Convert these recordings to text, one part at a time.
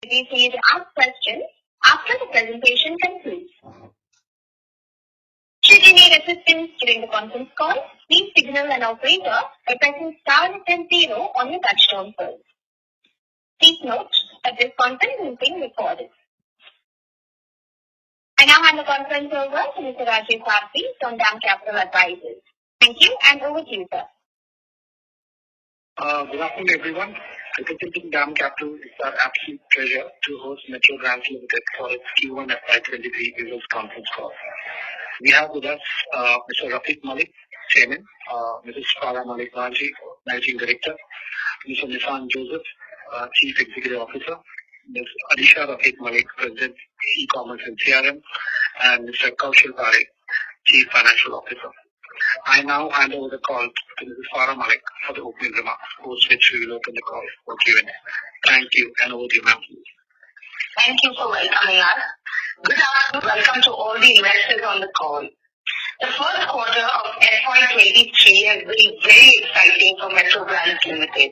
Be free to ask questions after the presentation concludes. Should you need assistance during the conference call, please signal an operator by pressing star and 0 on your touchtone phone. Please note that this conference is being recorded. I now hand the conference over to Mr. Rajiv Bharti from DAM Capital Advisors. Thank you, and over to you, sir. Good afternoon, everyone. Representing DAM Capital, it's our absolute pleasure to host Metro Brands Limited for its Q1 FY23 results conference call. We have with us Mr. Rafiq Malik, Chairman, Mrs. Farah Malik Raji, Managing Director, Mr. Nissan Joseph, Chief Executive Officer, Ms. Alisha Rafiq Malik, President, E-Commerce and CRM, and Mr. Kaushal Parekh, Chief Financial Officer. I now hand over the call to Mrs. Farah Malik for the opening remarks, post which we will open the call for Q&A. Thank you, and over to you, ma'am. Thank you for welcoming us. Good afternoon. Welcome to all the investors on the call. The first quarter of FY23 has been very exciting for Metro Brands Limited.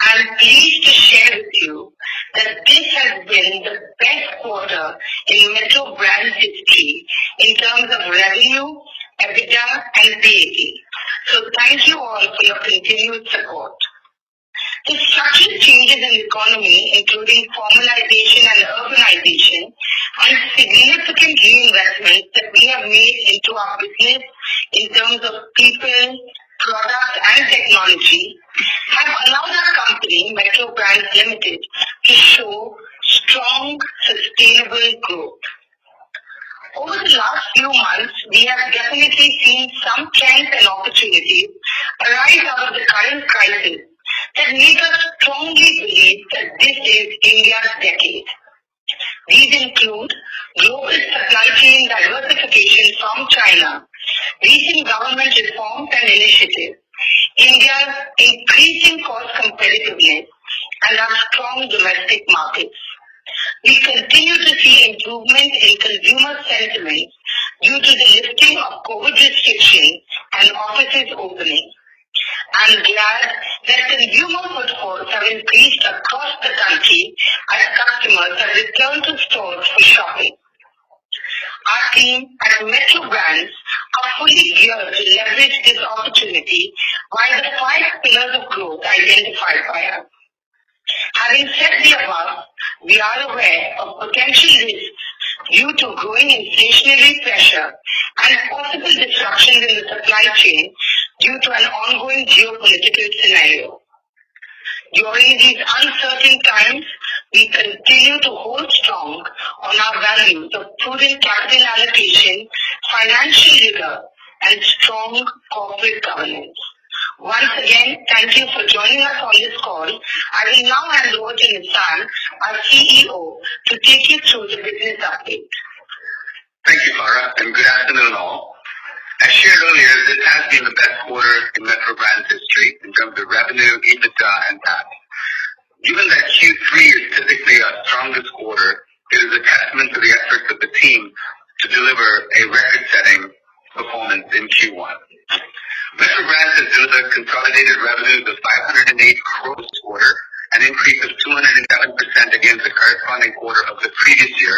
I am pleased to share with you that this has been the best quarter in Metro Brands history in terms of revenue, EBITDA and PAT. So thank you all for your continued support. The structural changes in the economy, including formalization and urbanization, and significant reinvestments that we have made into our business in terms of people, product and technology, have allowed our company, Metro Brands Limited, to show strong, sustainable growth. Over the last few months, we have definitely seen some trends and opportunities arise out of the current crisis that make us strongly believe that this is India's decade. These include global supply chain diversification from China, recent government reforms and initiatives, India's increasing cost competitiveness, and our strong domestic markets. We continue to see improvement in consumer sentiment due to the lifting of COVID restrictions and offices opening. I am glad that consumer footfalls have increased across the country as customers have returned to stores for shopping. Our team at Metro Brands are fully geared to leverage this opportunity by the 5 pillars of growth identified by us. Having said the above, we are aware of potential risks due to growing inflationary pressure and possible disruptions in the supply chain due to an ongoing geopolitical scenario. During these uncertain times, we continue to hold strong on our values of prudent capital allocation, financial rigor, and strong corporate governance. Once again, thank you for joining us on this call. I will now hand over to Nissan, our CEO, to take you through the business update. Thank you, Farah, and good afternoon all. As shared earlier, this has been the best quarter in Metro Brands history in terms of revenue, EBITDA, and PAT. Given that Q3 is typically our strongest quarter, it is a testament to the efforts of the team to deliver a record-setting performance in Q1. Metro Brands has delivered consolidated revenues of 508 crores this quarter, an increase of 207% against the corresponding quarter of the previous year,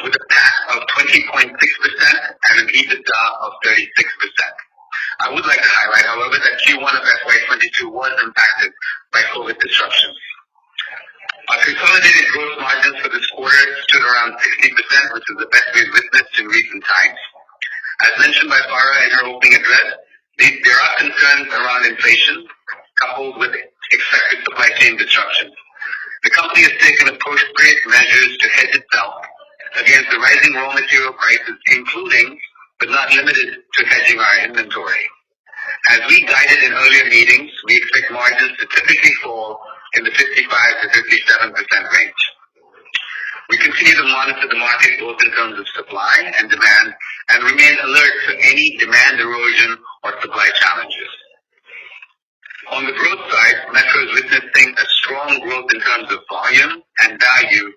with a PAT of 20.6% and an EBITDA of 36%. I would like to highlight, however, that Q1 of FY22 was impacted by COVID disruptions. Our consolidated gross margins for this quarter stood around 60%, which is the best we've witnessed in recent times. As mentioned by Farah in her opening address, there are concerns around inflation, coupled with expected supply chain disruptions. The company has taken appropriate measures to hedge itself against the rising raw material prices, including, but not limited to, hedging our inventory. As we guided in earlier meetings, we expect margins to typically fall in the 55 to 57% range. We continue to monitor the market both in terms of supply and demand and remain alert to any demand erosion or supply challenges. On the growth side, Metro is witnessing a strong growth in terms of volume and value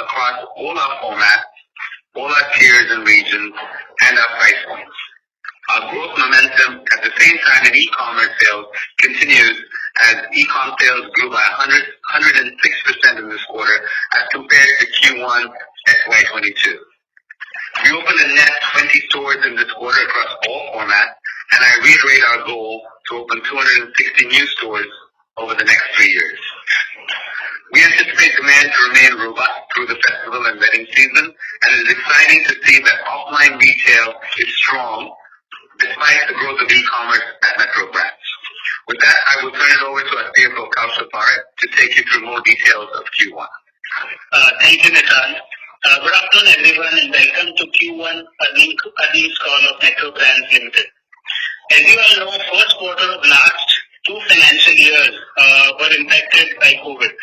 across all our formats, all our tiers and regions, and our price points. Our growth momentum at the same time in e-commerce sales continues as e-com sales grew by 106% in this quarter as compared to Q1 FY22. We opened a net 20 stores in this quarter across all formats, and I reiterate our goal to open 260 new stores over the next 3 years. We anticipate demand to remain robust through the festival and wedding season, and it is exciting to see that offline retail is strong despite the growth of e-commerce at Metro Brands. With that, I will turn it over to our CFO, Kaushal Parekh, to take you through more details of Q1. Thank you, Nissan. Good afternoon, everyone, and welcome to Q1 earnings call of Metro Brands Limited. As you all know, first quarter of last 2 financial years were impacted by COVID.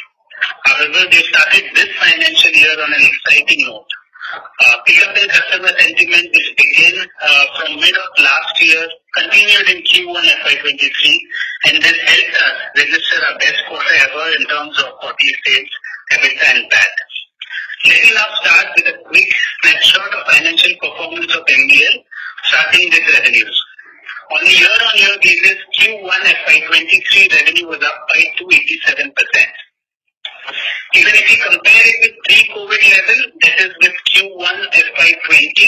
However, we started this financial year on an exciting note. Pickup in customer sentiment, which began from mid of last year, continued in Q1 FY23, and then helped us register our best quarter ever in terms of quarterly sales, EBITDA and PAT. Let me now start with a quick snapshot of financial performance of MBL, starting with revenues. On a year-on-year basis, Q1 FY23 revenue was up by 287%. Even if you compare it with pre-COVID level, that is with Q1 FY20,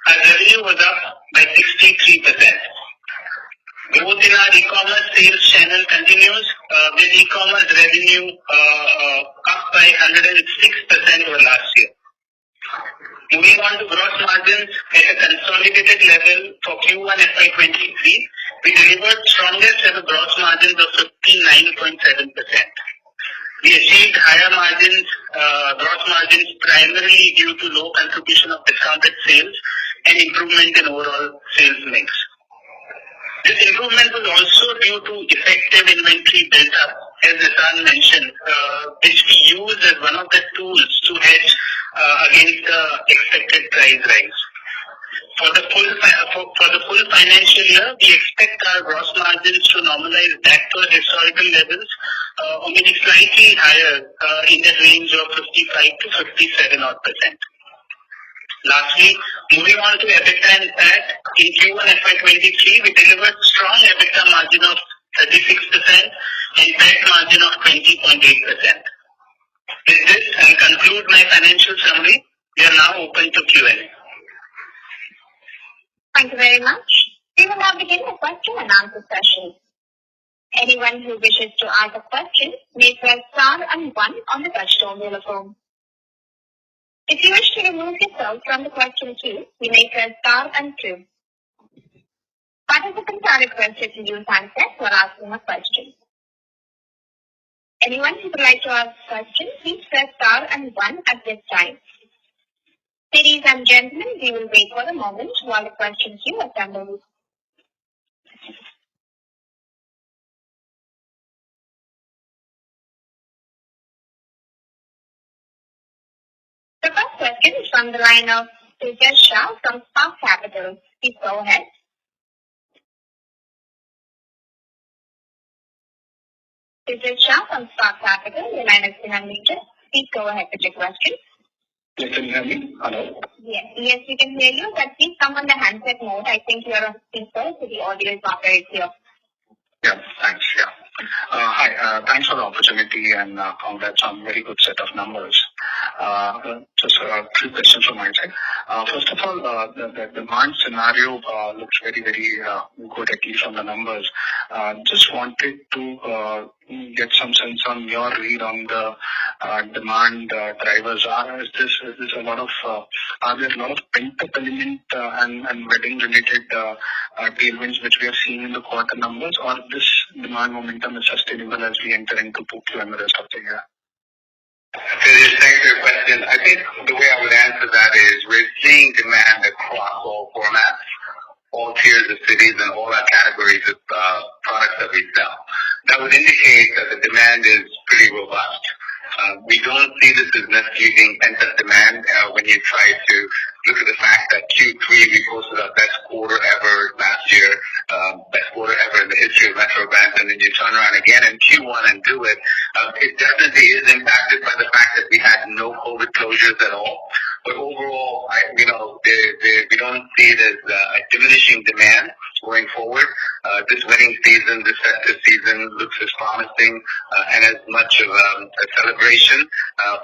our revenue was up by 63%. Growth in our e-commerce sales channel continues, with e-commerce revenue up by 106% over last year. Moving on to gross margins, at a consolidated level for Q1 FY23, we delivered strongest ever gross margins of 59.7%. We achieved higher margins, gross margins primarily due to low contribution of discounted sales and improvement in overall sales mix. This improvement was also due to effective inventory build-up, as Nissan mentioned, which we use as one of the tools to hedge against the expected price rise. For the full financial year, we expect our gross margins to normalize back to our historical levels, or maybe slightly higher in the range of 55 to 57 odd %. Lastly, moving on to EBITDA and PAT, in Q1 FY23, we delivered strong EBITDA margin of 36% and PAT margin of 20.8%. With this, I conclude my financial summary. We are now open to Q&A. Thank you very much. We will now begin the question and answer session. Anyone who wishes to ask a question may press star and 1 on the touchtone telephone. If you wish to remove yourself from the question queue, you may press star and 2. Participants are requested to use handsets while asking a question. Anyone who would like to ask a question, please press star and 1 at this time. Ladies and gentlemen, we will wait for a moment while the question queue assembles. The first question is from the line of Tejas Shah from Spark Capital. Please go ahead. Tejas Shah from Spark Capital, your line has been unmuted. Please go ahead with your question. Yes, can you hear me? Hello? Yes, we can hear you, but please come on the handset mode. I think you are on speaker, so the audio is not very clear. Yeah, thanks. Yeah. Hi, thanks for the opportunity and congrats on very good set of numbers. Just 3 questions from my side. First of all, the demand scenario looks very, very good, at least on the numbers. Just wanted to get some sense on your read on the demand drivers. Are there a lot of pent-up element and wedding related tailwinds which we are seeing in the quarter numbers, or this demand momentum is sustainable as we enter into Q2 and the rest of the year? Thanks for your question. I think the way I would answer that is we're seeing demand across all formats, all tiers of cities, and all our categories of products that we sell. That would indicate that the demand is pretty robust. We don't see this as necessarily being pent-up demand when you try to look at the fact that Q3 we posted our best quarter ever last year, best quarter ever in the history of Metro Brands, and then you turn around again in Q1 and do it. It definitely is impacted by the fact that we had no COVID closures at all. But overall, we don't see it as a diminishing demand. going forward. This wedding season, this festive season looks as promising and as much of a celebration,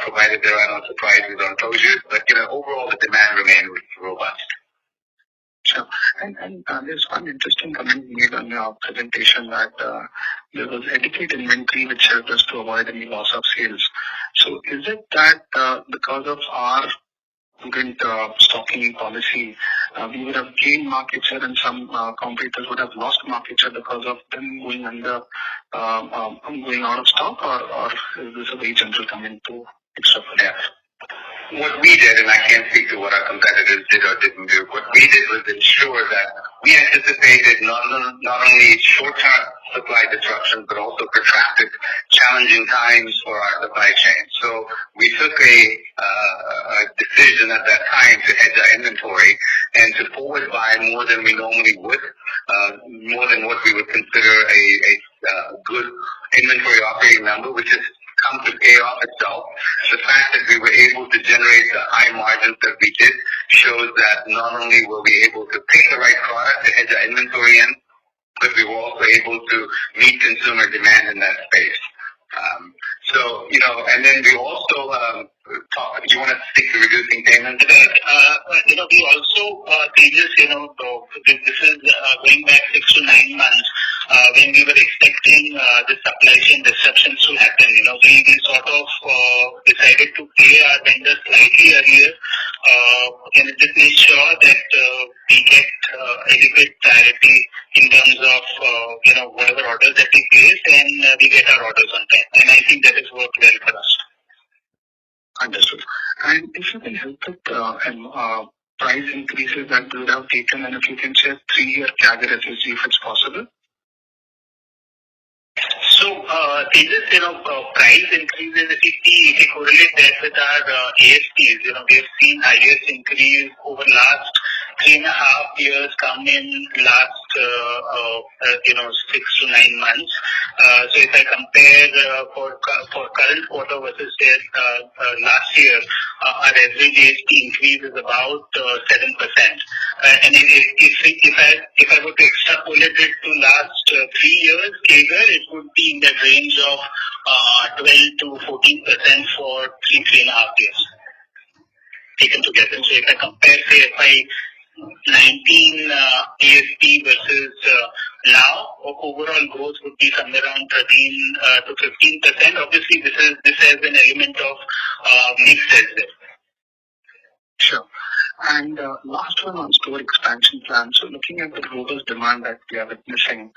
provided there are no surprises or closures. But overall, the demand remains robust. Sure. And there's one interesting comment made on your presentation that there was adequate inventory which helped us to avoid any loss of sales. So is it that because of our prudent stocking policy, we would have gained market share and some competitors would have lost market share because of them going going out of stock, or is this a very general comment to extrapolate? Yeah. What we did, and I can't speak to what our competitors did or didn't do, what we did was ensure that we anticipated not only short-term supply disruptions, but also protracted, challenging times for our supply chain. So we took a decision at that time to hedge our inventory and to forward buy more than we normally would, more than what we would consider a good inventory operating number, which has come to pay off itself. The fact that we were able to generate the high margins that we did shows that not only were we able to pick the right product to hedge our inventory in, but we were also able to meet consumer demand in that space. And then we also you want to stick to reducing payments? We also, Tejas, this is going back 6 to 9 months, when we were expecting the supply chain disruptions to happen. We sort of decided to pay our vendors slightly earlier, and just make sure that we get adequate clarity in terms of whatever orders that we place, and we get our orders on time. And I think that has worked well for us. Understood. And if you can help with price increases that you would have taken, and if you can share 3-year CAGR SSG if it's possible. So, Tejas, price increases, if you correlate that with our ASPs, we have seen highest increase over last 3.5 years come in last 6 to 9 months. So if I compare for current quarter versus last year, our average ASP increase is about 7%. And if I were to extrapolate it to last 3 years CAGR, it would be in the range of 12 to 14% for 3.5 years taken together. So if I compare, say, FY19 ASP versus now, overall growth would be somewhere around 13 to 15%. Obviously, this has an element of mix as well. Sure. And last one on store expansion plan. So looking at the robust demand that we are witnessing,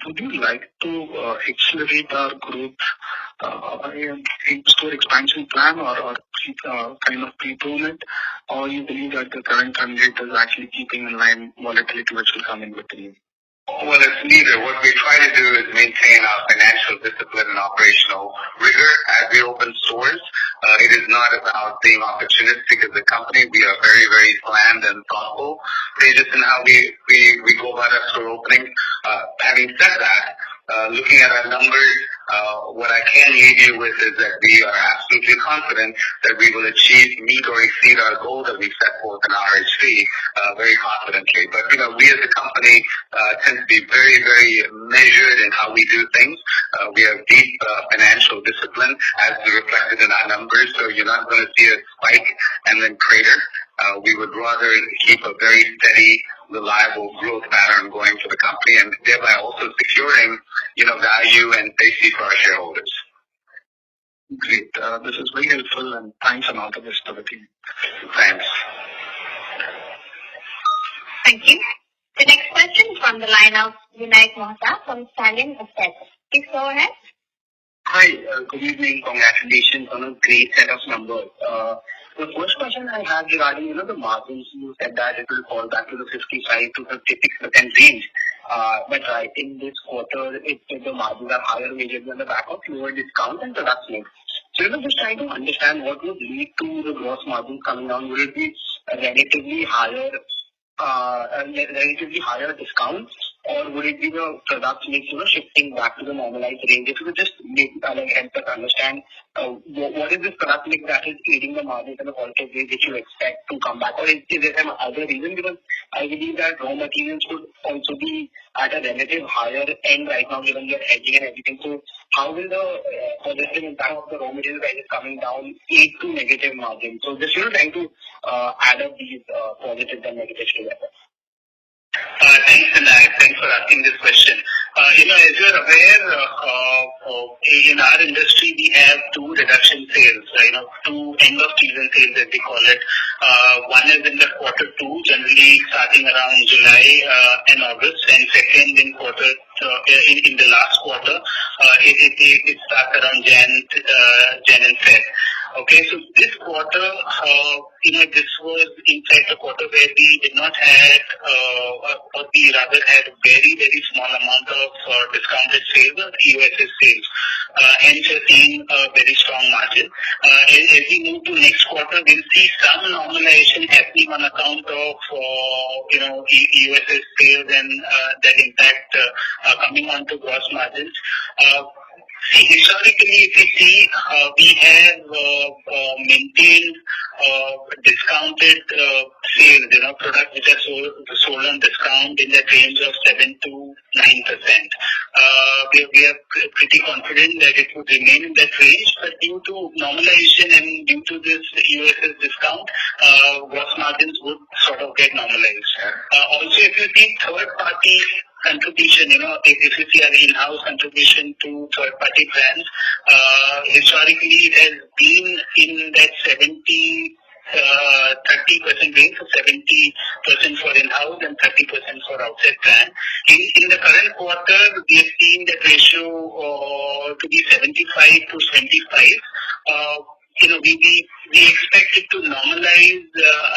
would you like to accelerate our growth in store expansion plan or kind of prepone it, or you believe that the current run rate is actually keeping in line volatility which will come in between? Well, it's neither. What we try to do is maintain our financial discipline and operational rigor as we open stores. It is not about being opportunistic as a company. We are very, very planned and thoughtful, just in how we go about our store openings. Having said that, looking at our numbers, what I can leave you with is that we are absolutely confident that we will meet or exceed our goal that we set forth in RHC very confidently. But, we as a company tend to be very, very measured in how we do things. We have deep financial discipline as reflected in our numbers, so you're not going to see a spike and then crater. We would rather keep a very steady, reliable growth pattern going for the company, and thereby also securing, value and safety for our shareholders. Great. This is very helpful, and thanks and all the best to the team. Thanks. Thank you. The next question is from the line of Vinayak Mohta from Stallion Assets. Please go ahead. Hi, good evening. Congratulations on a great set of numbers. The first question I have regarding, the margins, you said that it will fall back to the 55 to 56% range. But I think this quarter, the margins are higher wages on the back of lower discount and product mix. So, just trying to understand what would lead to the gross margin coming down. Will it be relatively higher discounts, or would it be the product mix, shifting back to the normalized range? If you could just help us understand what is this product mix that is aiding the margins in a positive way that you expect to come back, or is there some other reason? Because I believe that raw materials could also be at a relative higher end right now, given your hedging and everything. So how will the positive impact of the raw material prices coming down aid to negative margin? So just trying to add up these positives and negatives together. Thanks, Vinayak. Thanks for asking this question. As you're aware, in our industry, we have two reduction sales, two end of season sales as we call it. One is in the quarter two, generally starting around July and August, and second in in the last quarter, it starts around Jan and Feb. Okay, so this quarter, this was in fact a quarter where we did not have, or we rather had very, very small amount of discounted sales or USS sales. Hence, we're seeing a very strong margin. As we move to next quarter, we'll see some normalization happening on account of, USS sales and that impact coming on to gross margins. See, historically, if you see, we have maintained discounted sales, products which are sold on discount in the range of 7 to 9%. We are pretty confident that it would remain in that range, but due to normalization and due to this USS discount, gross margins would sort of get normalized. Also, if you see third-party contribution, if you see our in-house contribution to third-party brands, historically it has been in that 30% range, so 70% for in-house and 30% for outside brand. In the current quarter, we have seen that ratio to be 75 to 25. We expect it to normalize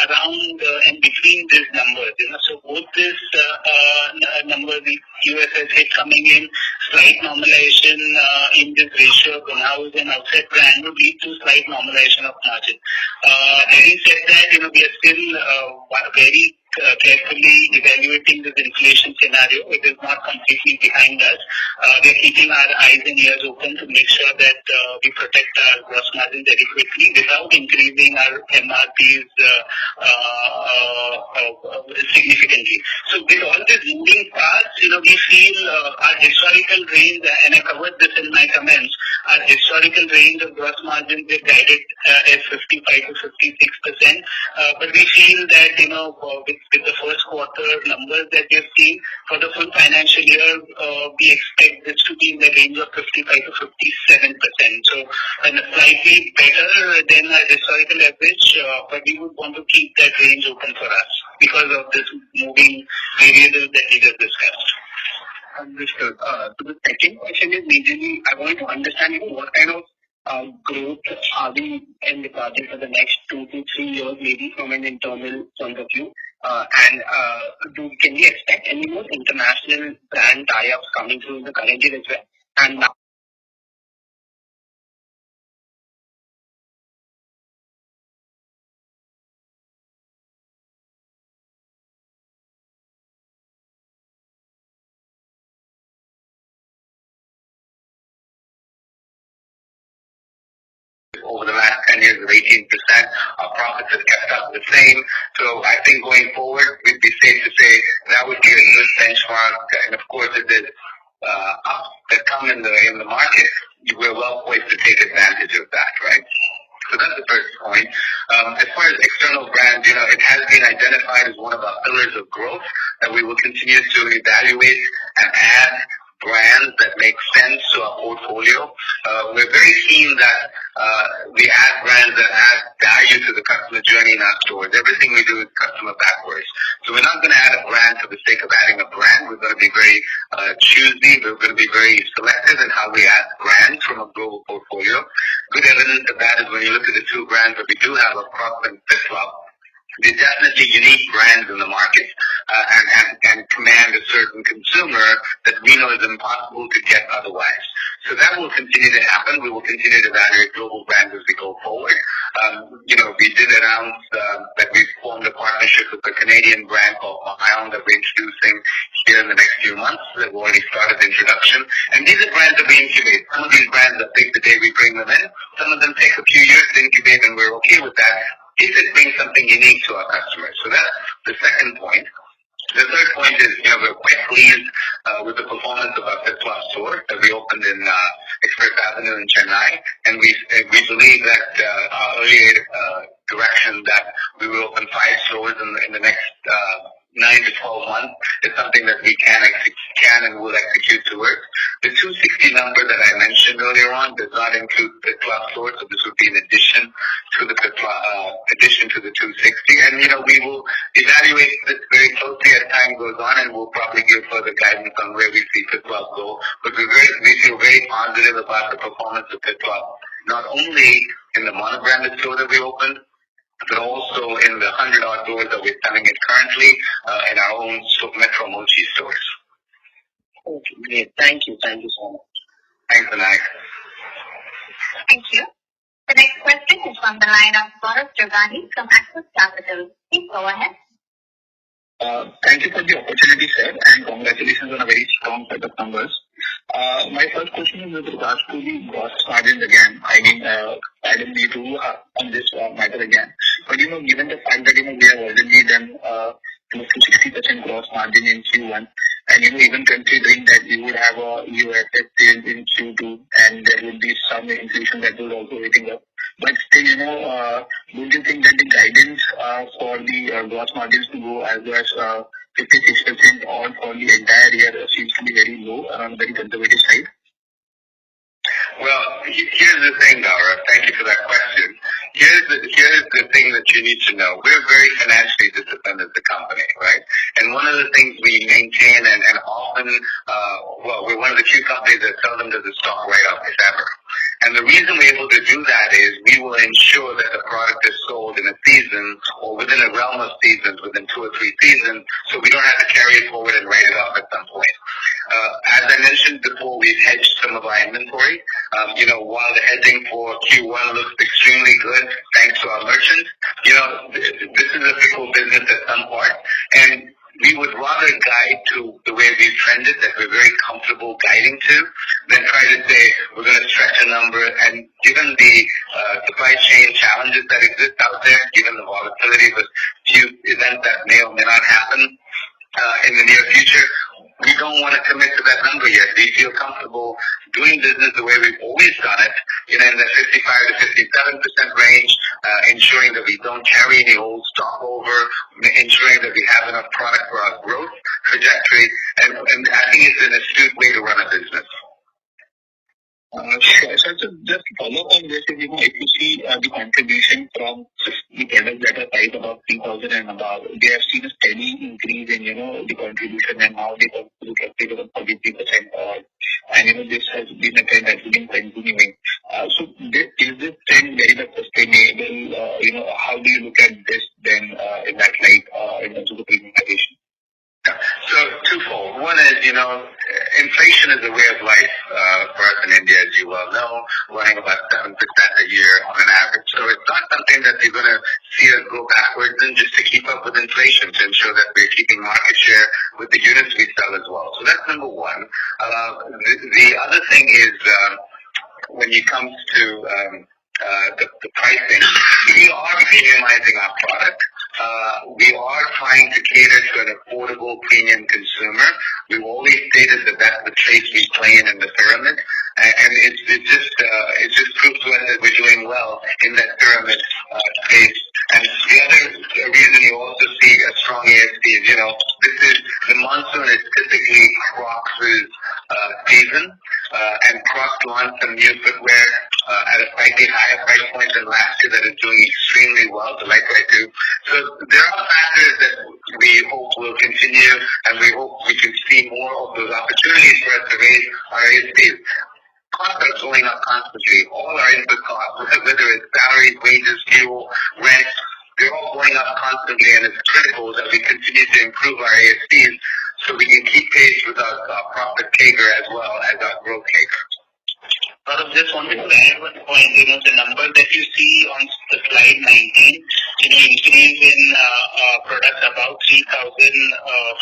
around and between these numbers. So both this number, the USS hit coming in, slight normalization in this ratio of in-house and outside brand would lead to slight normalization of margin. Having said that, we are still very carefully evaluating this inflation scenario. It is not completely behind us. We are keeping our eyes and ears open to make sure that we protect our gross margins adequately without increasing our MRPs significantly. So with all these moving parts, we feel our historical range, and I covered this in my comments, our historical range of gross margins is guided as 55 to 56%. But we feel that, with the first quarter numbers that we have seen for the full financial year, we expect this to be in the range of 55 to 57%. So, slightly better than our historical average, but we would want to keep that range open for us because of this moving variables that we just discussed. Understood. So the second question is majorly, I want to understand, what kind of growth are we envisaging for the next 2 to 3 years, maybe from an internal point of view? And can we expect any more international brand tie-ups coming through in the current year as well? And now, over the last 10 years of 18%. Our profits have kept up the same. So I think going forward, we'd be safe to say that would be a good benchmark. And of course, if there's ups that come in the market, we're well poised to take advantage of that, right? So that's the first point. As far as external brands, it has been identified as one of our pillars of growth that we will continue to evaluate and add brands that make sense to our portfolio. We're very keen that we add brands that add value to the customer journey in our stores. Everything we do is customer backwards. So we're not going to add a brand for the sake of adding a brand. We're going to be very choosy. We're going to be very selective in how we add brands from a global portfolio. Good evidence of that is when you look at the two brands that we do have, a Crocs and FitFlop. They're definitely unique brands in the market and command a certain consumer that we know is impossible to get otherwise. So that will continue to happen. We will continue to evaluate global brands as we go forward. We did announce that we formed a partnership with a Canadian brand called Ion that we're introducing here in the next few months. We've already started the introduction. And these are brands that we incubate. Some of these brands are big the day we bring them in. Some of them take a few years to incubate, and we're okay with that if it brings something unique to our customers. So that's the second point. The third point is, we're quite pleased with the performance of our Fifth Club store that we opened in Express Avenue in Chennai, and we believe that our earlier direction that we will open 5 stores in the next 9 to 12 months is something that we can and will execute towards. The 260 number that I mentioned earlier on does not include the club stores, so this would be an addition to the 260. And we will evaluate this very closely as time goes on, and we'll probably give further guidance on where we see Fifth Club go. But we feel very positive about the performance of Fifth Club, not only in the monobranded store that we opened, but also in the 100-odd doors that we're selling it currently in our own Metro Mochi stores. Okay, great. Thank you so much. Thanks, Vinayak. Thank you. The next question is from the line of Gaurav Jogani from Axis Capital. Please go ahead. Thank you for the opportunity, sir, and congratulations on a very strong set of numbers. My first question is with regards to the gross margins again. I didn't need to on this matter again. But, given the fact that, we have already done close to 60% gross margin in Q1, and, even considering that we would have a USF sales in Q2, and there would be some inflation that was also hitting up. But still, don't you think that the guidance for the gross margins to go as low as 56% or for the entire year seems to be very low, very conservative side? Well, here's the thing, Gaurav. Thank you for that question. Here's the thing that you need to know. We're very financially disciplined as a company, right? And one of the things we maintain and often, we're one of the few companies that seldom does a stock write-up, if ever. And the reason we're able to do that is we will ensure that the product is sold in a season or within a realm of seasons, within 2 or 3 seasons, so we don't have to carry it forward and write it off at some point. As I mentioned before, we've hedged some of our inventory. While the hedging for Q1 looks extremely good, thanks to our merchants, this is a fickle business at some point, and we would rather guide to the way we've trended, that we're very comfortable guiding to, than try to say we're going to stretch a number. And given the supply chain challenges that exist out there, given the volatility of a few events that may or may not happen in the near future, we don't want to commit to that number yet. We feel comfortable doing business the way we've always done it, in the 55 to 57% range, ensuring that we don't carry any old stock over, ensuring that we have enough product for our growth trajectory, and I think it's an astute way to run a business. Sure. So just to follow up on this, if you see the contribution from the products that are priced above 3,000 and above, they have seen a steady increase in, the contribution, and now they contribute roughly about 43%. And, this has been a trend that has been continuing. So is this trend very much sustainable? How do you look at this then in that light in terms of the premiumization? So twofold. One is, inflation is a way of life for us in India, as you well know, running about 7% a year on an average. So it's not something that you're going to see us go backwards in just to keep up with inflation, to ensure that we're keeping market share with the units we sell as well. So that's number one. The other thing is when it comes to the pricing, we are premiumizing our product. We are trying to cater to an affordable premium consumer. We've always stated that that's the place we play in the pyramid, and it just proves to us that we're doing well in that pyramid space. And the other reason you also see a strong ASP is, the monsoon is typically Crocs' season, and Crocs launched some new footwear at a slightly higher price point than last year that is doing extremely well, the Lightweight 2. So there are factors that we hope will continue, and we hope we can see more of those opportunities for us to raise our ASPs. Costs are going up constantly. All our input costs, whether it's salaries, wages, fuel, rent, they're all going up constantly, and it's critical that we continue to improve our ASPs so we can keep pace with our profit CAGR as well as our growth CAGR. I just wanted to add one point, the number that you see on the slide 19, increase in products above 3,000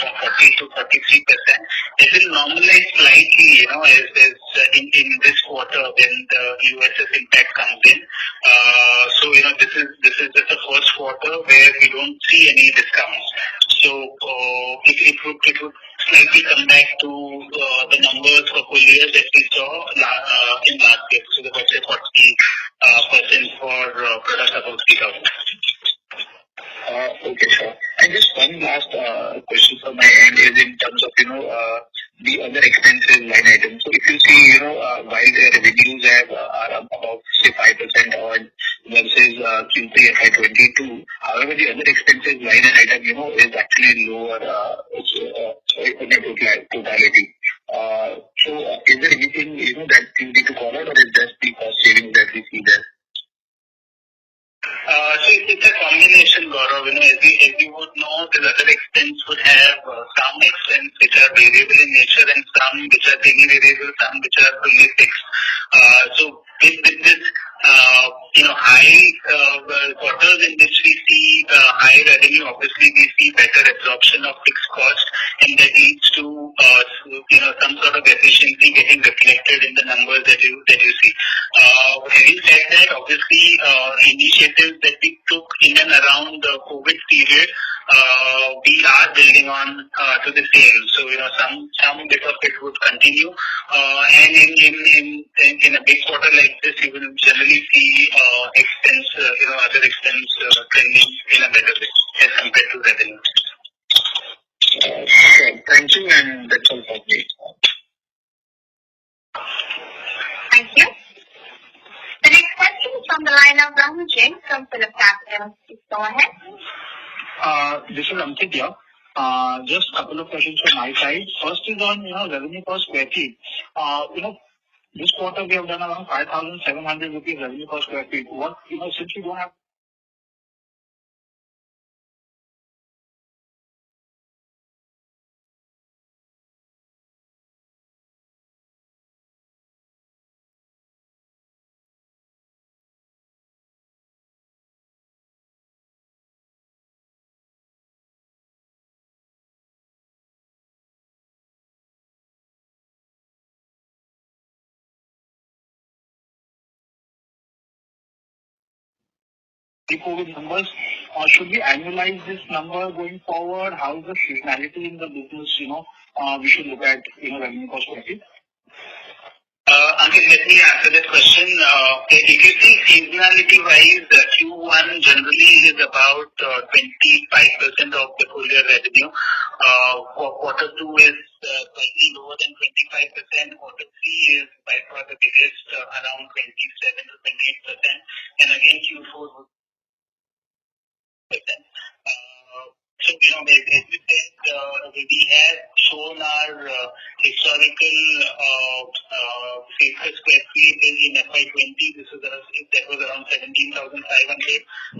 from 40 to 43%, quarter where we don't see any discounts. So it would slightly come back to the numbers for full year that we saw in last year. So about say 40% for products above 3,000. Okay, sure. And just one last question from my end is in terms of, the other expenses line item. So if you see, while the revenues are up about, say, 5% odd versus Q3 FY22, however, the other expenses line item, is actually lower in the totality. So is there anything, that you need to call out, or is just the cost savings that we see there? So it's a combination, Gaurav. As you would know, the other expense would have some expense which are variable in nature and some which are semi-variable, some which are fully fixed. So with this, high quarters in which we see high revenue, obviously we see better absorption of fixed cost, and that leads to some sort of efficiency getting reflected in the numbers that you see. Having said that, obviously initiatives that we took in and around the COVID period, we are building on to the same. So some bit of it would continue, and in a big quarter like this, you will generally see expense, other expense trending in a better way as compared to revenue. Sure. Thank you, and that's all for me. Thank you. The next question is from the line of Rahul Jain from Philip Capital. Please go ahead. This is Ankit here. Just a couple of questions from my side. First is on, revenue per square feet. This quarter we have done around 5,700 rupees revenue per square feet. What, since we don't have pre-COVID numbers, should we annualize this number going forward? How is the seasonality in the business, we should look at, revenue per square feet? Ankit, let me answer that question. If you see seasonality-wise, Q1 generally is about 25% of the full year revenue. Quarter 2 is slightly lower than 25%. Quarter 3 is by far the biggest, around 27 to 28%. And again, Q4 would so, as we said, we have shown our historical sales per square feet in FY20. That was around 17,500.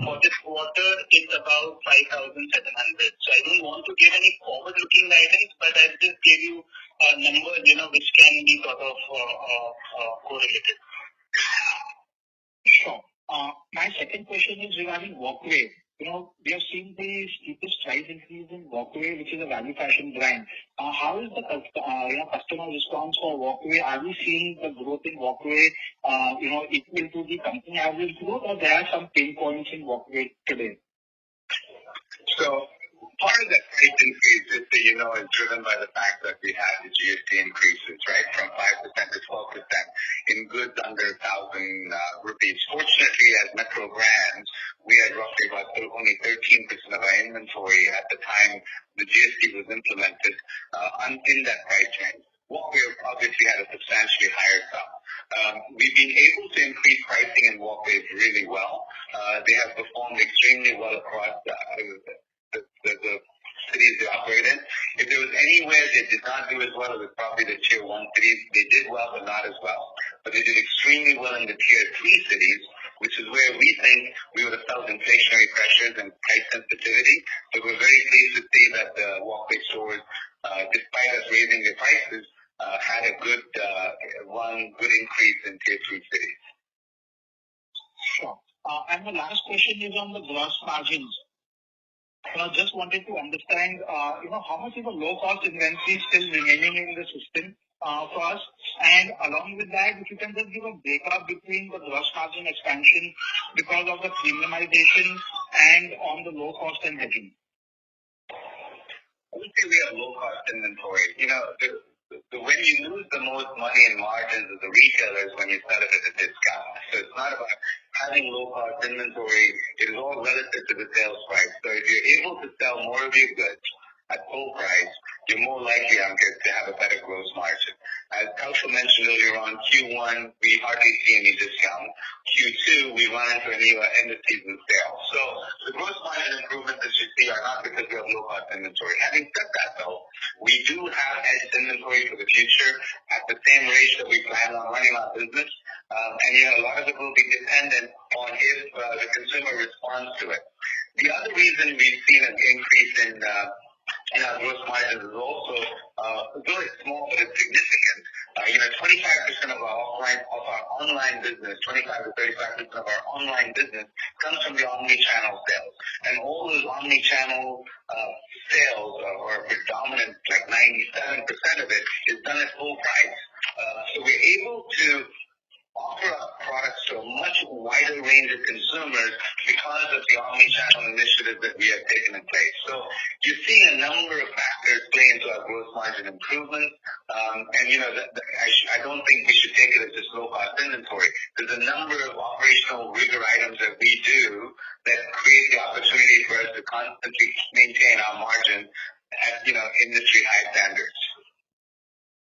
For this quarter, it's about 5,700. So I don't want to give any forward-looking guidance, but I'll just give you numbers, which can be sort of correlated. Sure. My second question is regarding Walkway. We have seen the steepest price increase in Walkway, which is a value fashion brand. How is the customer response for Walkway? Are we seeing the growth in Walkway, equal to the company average growth, or there are some pain points in Walkway today? So part of that price increase is driven by the fact that we had the GST increases, right, from 5% to 12% in goods under 1,000 rupees. Fortunately, as Metro Brands, we had roughly about only 13% of our inventory at the time the GST was implemented in that price range. Walkway obviously had a substantially higher sum. We've been able to increase pricing in Walkway really well. They have performed extremely well across the cities they operate in. If there was anywhere they did not do as well, it was probably the tier 1 cities. They did well, but not as well. But they did extremely well in the tier 3 cities, which is where we think we would have felt inflationary pressures and price sensitivity. So we're very pleased to see that the Walkway stores, despite us raising their prices, had a good increase in tier 3 cities. Sure. And the last question is on the gross margins. I just wanted to understand, how much is the low-cost inventory still remaining in the system for us? And along with that, if you can just give a breakup between the gross margin expansion because of the premiumization and on the low cost and hedging? I would say we have low cost inventory. When you lose the most money in margins as a retailer is when you sell it at a discount. So it's not about having low cost inventory. It is all relative to the sales price. So if you're able to sell more of your goods at full price, you're more likely to have a better gross margin. As Kausha mentioned earlier on, Q1, we hardly see any discount. Q2, we run into a new end of season sale. So the gross margin improvements that you see are not because we have low cost inventory. Having said that though, we do have hedged inventory for the future at the same rate that we plan on running our business. A lot of it will be dependent on if the consumer responds to it. The other reason we've seen an increase in our gross margins is also very small, but it's significant. 25% of our online business, 25 to 35% of our online business comes from the omni-channel sales. And all those omni-channel sales are predominant, like 97% of it is done at full price. So we're able to offer up products to a much wider range of consumers because of the omni-channel initiative that we have taken in place. So you're seeing a number of factors play into our gross margin improvement. I don't think we should take it as just low-cost inventory. There's a number of operational rigor items that we do that create the opportunity for us to constantly maintain our margin at, industry high standards.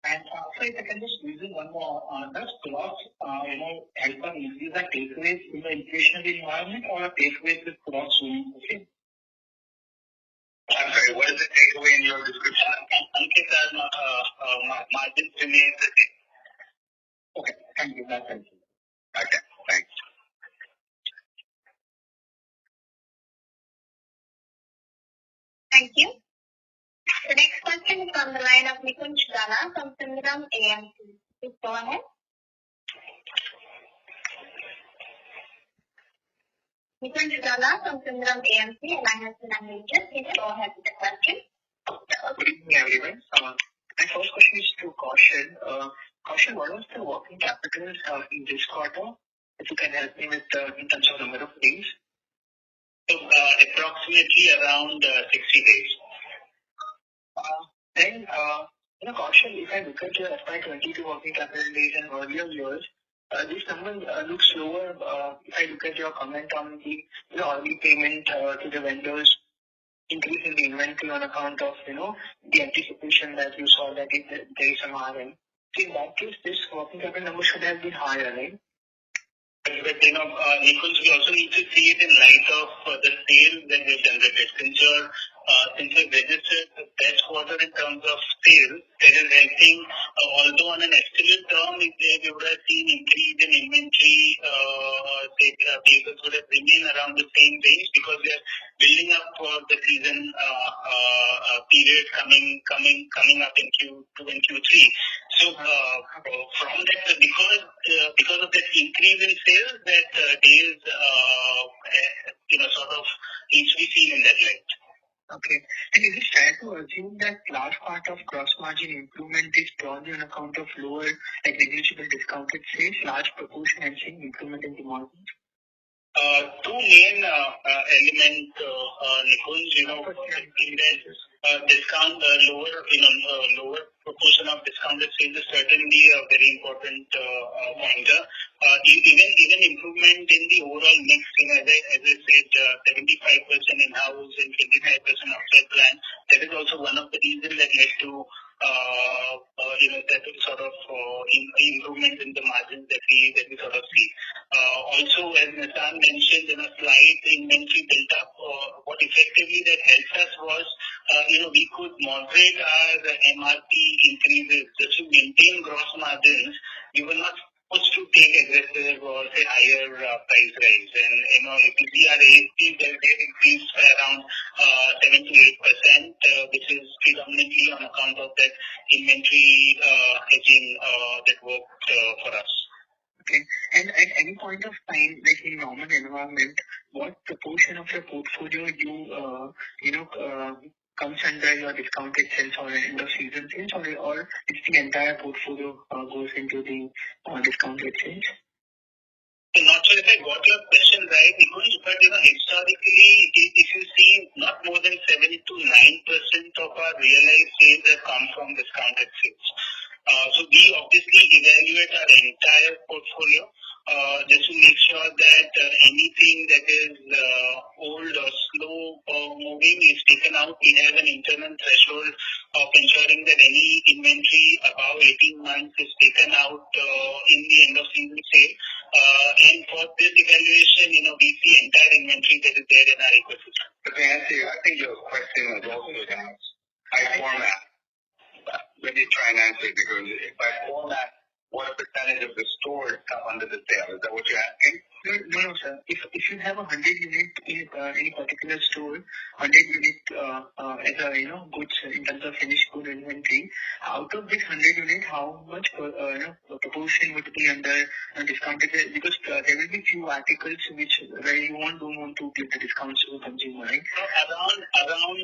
And if I can just use one more, does cloth, help us increase the takeaways in the inflationary environment, or takeaways with cloth doing the same? I'm sorry, what is the takeaway in your description? Margins remain the same. Okay, thank you. That's helpful. Okay, thanks. Thank you. The next question is on the line of Nikunj Gala from Sundaram AMC. Please go ahead. Nikunj Gala from Sundaram AMC, and I have been unmuted. Please go ahead with the question. Good evening, everyone. My first question is to Kaushal. Kaushal, what was the working capital in this quarter? If you can help me with in terms of number of days. So approximately around 60 days. Then, Kaushal, if I look at your FY22 working capital days and earlier years, this number looks lower. If I look at your comment on the early payment to the vendors, increase in the inventory on account of the anticipation that you saw that there is some RM. So in that case, this working capital number should have been higher, right? But Nikunj, we also need to see it in light of the sales that we generated. Since we registered the best quarter in terms of sales, that is helping. Although on an absolute term, if we would have seen increase in inventory, payables would have remained around the same range because we are building up for the season period coming up in Q2 and Q3. So from that, because of that increase in sales, that days sort of needs to be seen in that light. Okay. And is it fair to assume that large part of gross margin improvement is purely on account of lower and negligible discounted sales, large proportion and seeing improvement in the margins? Two main elements, Nikunj, discount, lower proportion of discounted sales is certainly a very important pointer. Even improvement in the overall mix, as I said, 75% in-house and 25% outside plan. That is also one of the reasons that led to that sort of improvement in the margins that we sort of see. Also, as Nissan mentioned in a slide, the inventory built up. What effectively that helped us was, we could moderate our MRP increases just to maintain gross margins. We were not supposed to take aggressive or say higher price rise. And if you see our ASP, they've increased by around 7 to 8%, which is predominantly on account of that inventory hedging that worked for us. Okay. And at any point of time, like in normal environment, what proportion of your portfolio comes under your discounted sales or end of season sales, or it's the entire portfolio goes into the discounted sales? So not sure if I got your question right, Nikunj, but historically, if you see, not more than 7 to 9% of our realized sales have come from discounted sales. So we obviously evaluate our entire portfolio just to make sure that anything that is old or slow or moving is taken out. We have an internal threshold of ensuring that any inventory above 18 months is taken out in the end of season sale. And for this evaluation, we see entire inventory that is there in our ecosystem. But to answer you, I think your question was also about by format. Let me try and answer it because by format, what percentage of the stores come under the sale? Is that what you're asking? No, sir. If you have 100 unit in any particular store, 100 unit as a goods in terms of finished good inventory, out of this 100 unit, how much proportion would be under discounted? Because there will be few articles where you don't want to give the discounts to the consumer, right? Around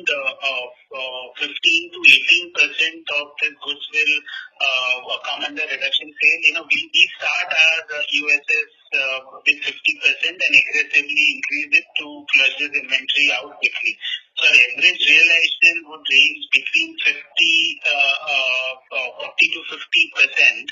15 to 18% of the goods will come under reduction sale. We start our USS with 50% and aggressively increase it to flush this inventory out quickly. So our average realization would range between 40 to 50%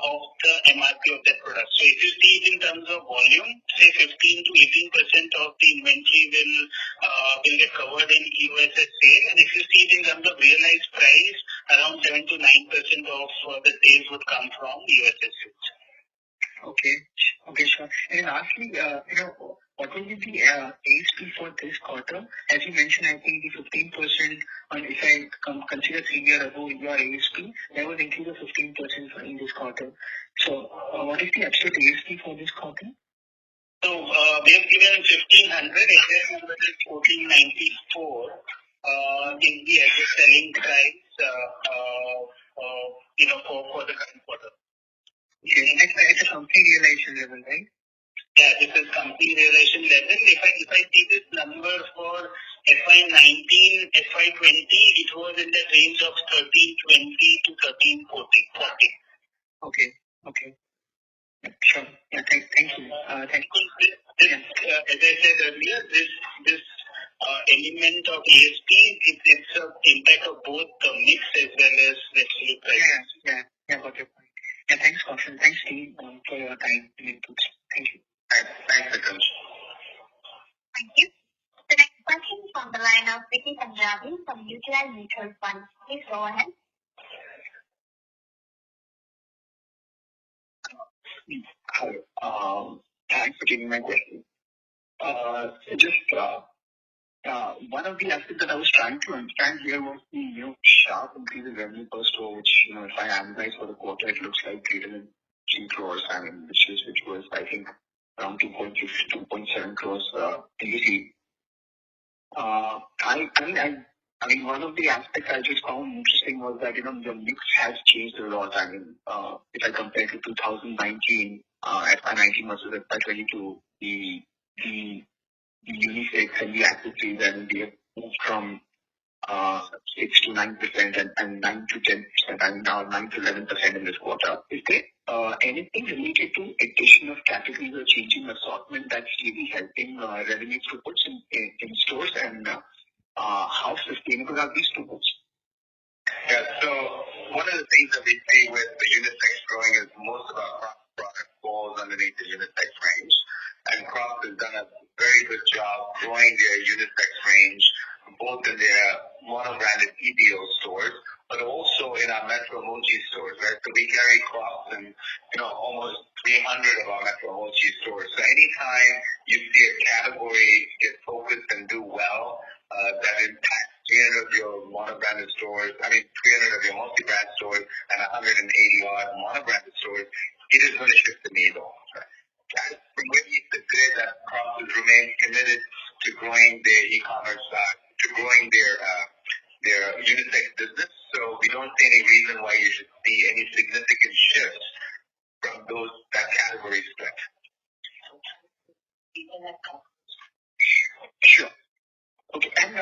of the MRP of that product. So if you see it in terms of volume, say 15 to 18% of the inventory will get covered in USS sale, and if you see it in terms of realized price, around 7 to 9% of the sales would come from USS sales. Okay, sure. And lastly, what will be the ASP for this quarter? As you mentioned, I think the 15% on, if I consider 3 years ago, your ASP, that was increase of 15% in this quarter. So, what is the absolute ASP for this quarter? So, we have given 1,500, average number is 1,494, in the average selling price, for the current quarter. Okay, it's a company realization level, right? Yeah, this is company realization level. If I see this number for FY19, FY20, it was in the range of 1320 to 1340. Okay. Sure. Yeah, thank you. Thank you. As I said earlier, this element of ASP, it's an impact of both the mix as well as the price. Yeah, got your point. Yeah, thanks, Kaushal. Thanks, Steve, for your time and inputs. Thank you. Thanks, Nikunj. Thank you. The next question is from the line of Vicky Punjabi from UTI Mutual Fund. Please go ahead. Hello. Thanks for taking my question. Just one of the aspects that I was trying to understand here was the sharp increase in revenue per store, which if I analyze for the quarter, it looks like greater than 3 crores, which was I think around 2.7 crores previously. I mean, one of the aspects I just found interesting was that the mix has changed a lot. I mean, if I compare to 2019, FY19 versus FY22, the unisex and the accessories, and they have moved from 6 to 9% and 9 to 10%, and now 9 to 11% in this quarter. Is there anything related to addition of categories or changing assortment that's really helping revenue throughputs in stores, and how sustainable are these throughputs? Yeah, so one of the things that we see with the unisex growing is most of our product falls underneath the unisex range, and Crocs has done a very good job growing their unisex range, both in their mono-branded EBO stores, but also in our Metro Mochi stores, right? So we carry Crocs in, almost 300 of our Metro Mochi stores. So anytime you see a category get focused and do well, that impacts 300 of your mono-branded stores, 300 of your multi-brand stores, and 180 odd mono-branded stores, it is going to shift the needle. Right? From where we sit today, that Crocs has remained committed to growing their e-commerce, to growing their unisex business. So we don't see any reason why you should see any significant shift from that category split. Sure. Okay, and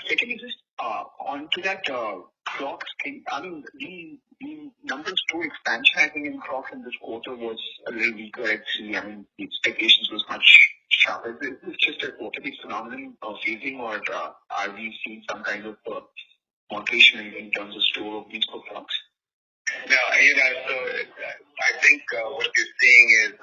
secondly, just on to that, Crocs, the number two expansion, I think, in Crocs in this quarter was a little weaker at 3. I mean, the expectations was much sharper. Is this just a quarterly phenomenon of phasing, or are we seeing some kind of moderation in terms of store openings for Crocs? No, so I think what you're seeing is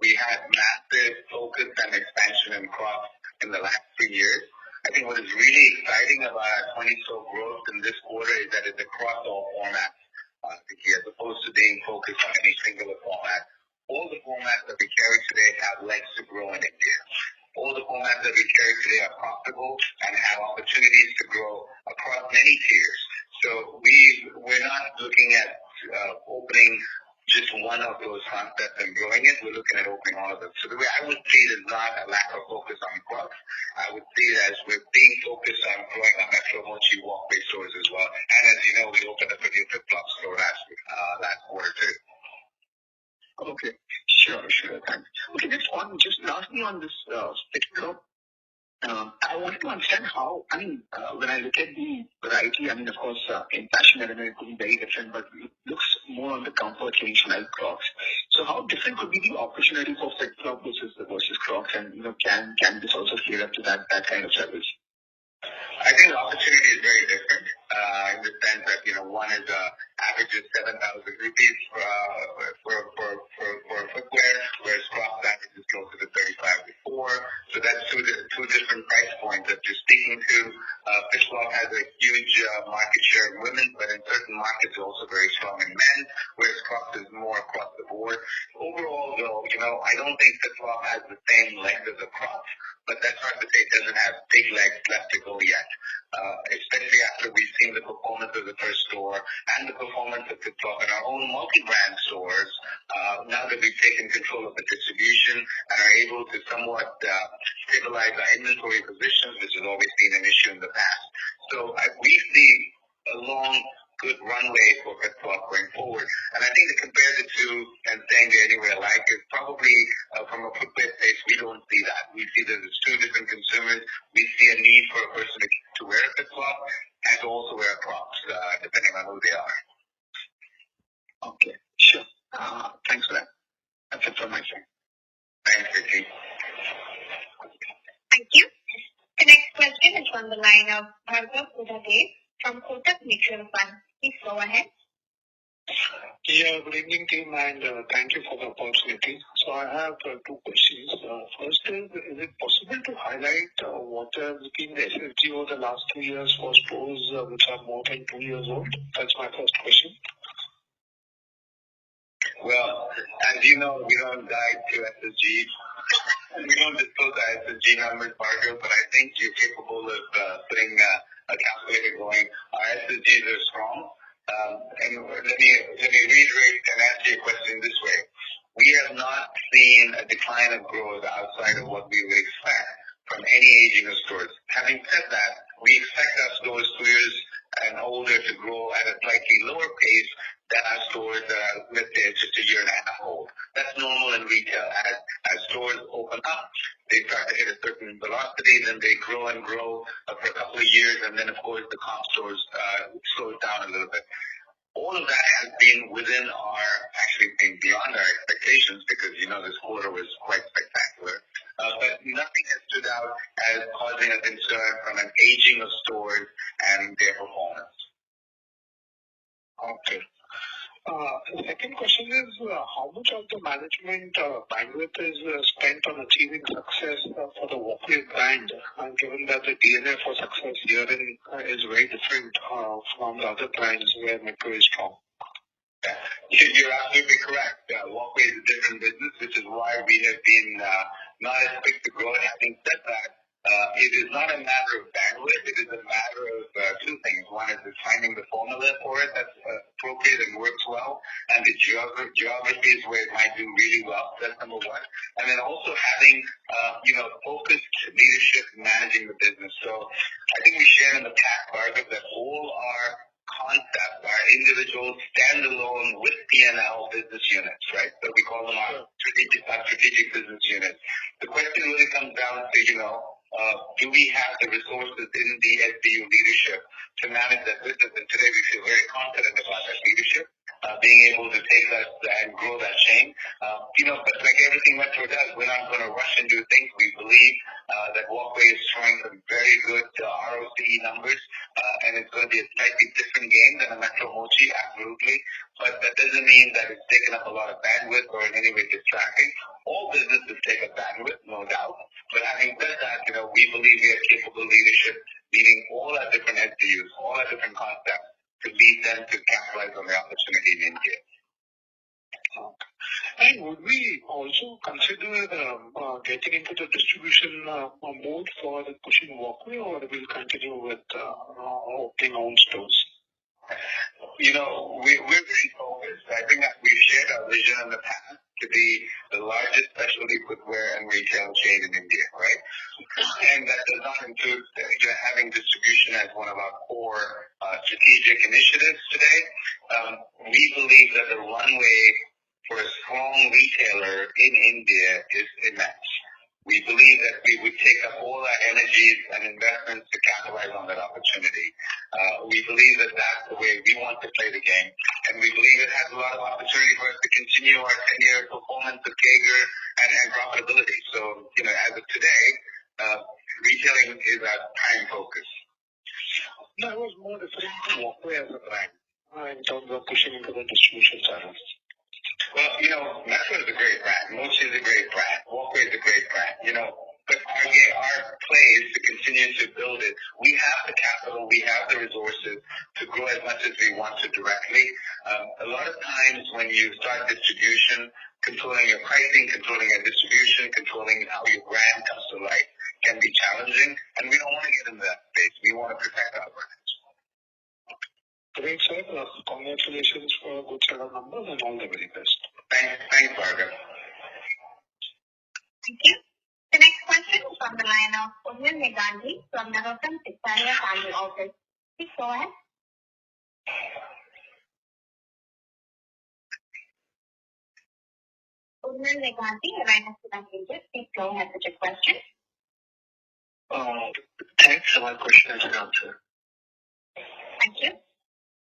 we had massive focus and expansion in Crocs in the last 3 years. I think what is really exciting about our 20-store growth in this quarter is that it's across all formats, as opposed to being focused on any singular format. All the formats that we carry today have legs to grow in India. All the formats that we carry today are profitable and have opportunities to grow across many tiers. So we're not looking at opening just one of those concepts and growing it. We're looking at opening all of them. So the way I would see it is not a lack of focus on Crocs. I would see it as we're being focused on growing our Metro Mochi walkway stores as well. And as you know, we opened up a new flip-flop store last quarter too. Okay, sure, thanks. Okay, just lastly on this flip-flop. I wanted to understand how, when I look at the variety, of course, in fashion element it could be very different, but it looks more on the comfort range like Crocs. So how different could be the opportunity for flip-flop versus Crocs, and can this also scale up to that kind of service? I think the opportunity is very different in the sense that, one is average of 7,000 rupees for footwear, whereas Crocs average is closer to 35 to 4. So that's two different price points that you're speaking to. Flip-flop has a huge market share in women, but in certain markets also very strong in men, whereas Crocs is more across the board. Overall, though, I don't think flip-flop has the same length as a Crocs. But that's not to say it doesn't have big legs left to go yet, especially after we've seen the performance of the first store and the performance of flip-flop in our own multi-brand stores. Now that we've taken control of the distribution and are able to somewhat stabilize our inventory positions, which has always been an issue in the past. So we see a long, good runway for flip-flop going forward. And I think to compare the two and saying they're anywhere alike is probably, from a footwear space, we don't see that. We see that it's two different consumers. We see a need for a person to wear a flip-flop and to also wear Crocs, depending on who they are. Okay, sure. Thanks for that. That's it from my side. Thanks, Vicky. Thank you. The next question is from the line of Bhargav Budhadev from Kotak Mutual Fund. Please go ahead. Yeah, good evening, team, and thank you for the opportunity. So I have two questions. First is it possible to highlight what has been the SSG over the last 2 years for stores which are more than 2 years old? That's my first question. Well, as you know, we don't guide to SSG. We don't disclose the SSG numbers, Bhargav, but I think you're capable of putting a calculator going. Our SSGs are strong. And let me reiterate and answer your question this way. We have not seen a decline of growth outside of what we would expect from any aging of stores. Having said that, we expect our stores 2 years and older to grow at a slightly lower pace than our stores that are, let's say, just a year and a half old. That's normal in retail. As stores open up, they start to hit a certain velocity, then they grow and grow for a couple of years, and then, of course, the comp stores slow down a little bit. All of that has been actually been beyond our expectations because, this quarter was quite spectacular. But nothing has stood out as causing a concern from an aging of stores and their performance. Okay. The second question is how much of the management bandwidth is spent on achieving success for the Walkway brand, given that the DNA for success herein is very different from the other brands where Metro is strong? You're absolutely correct. Walkway is a different business, which is why we have been not as quick to grow. Having said that, it is not a matter of bandwidth. It is a matter of two things. One is finding the formula for it that's appropriate and works well, and the geographies where it might do really well. That's number one. And then also having, focused leadership managing the business. So I think we shared in the past, Bhargav, that all our concepts are individual, standalone with P&L business units, right? So we call them our strategic business units. The question really comes down to, do we have the resources in the SBU leadership to manage that business? And today we feel very confident about that leadership, being able to take that and grow that chain. But like everything Metro does, we're not going to rush and do things. We believe that Walkway is showing some very good ROC numbers, and it's going to be a slightly different game than a Metro Mochi, absolutely. But that doesn't mean that it's taken up a lot of bandwidth or in any way distracting. All businesses take up bandwidth, no doubt. But having said that, we believe we have capable leadership leading all our different SDUs, all our different concepts to lead them to capitalize on the opportunity in India. And would we also consider getting into the distribution mode for the pushing Walkway, or will continue with opening own stores? We're very focused. I think that we've shared our vision in the past to be the largest specialty footwear and retail chain in India, right? And that does not include having distribution as one of our core strategic initiatives today. We believe that the runway for a strong retailer in India is immense. We believe that we would take up all our energies and investments to capitalize on that opportunity. We believe that that's the way we want to play the game, and we believe it has a lot of opportunity for us to continue our 10-year performance of CAGR and profitability. So, as of today, retailing is our prime focus. No, I was more referring to Walkway as a brand in terms of pushing into the distribution channels. Well, Metro is a great brand. Mochi is a great brand. Walkway is a great brand. But our play is to continue to build it. We have the capital, we have the resources to grow as much as we want to directly. A lot of times when you start distribution, controlling your pricing, controlling your distribution, controlling how your brand comes to life can be challenging, and we don't want to get into that space. We want to protect our brands. Great, sir. Congratulations for a good set of numbers and all the very best. Thanks, Bhargav. Thank you. The next question is from the line of Urmil Negandhi from Narottam Italia Family Office. Please go ahead. Urmil Negandhi, your line is unmuted. Please go ahead with your question. Thanks. My question has been answered. Thank you.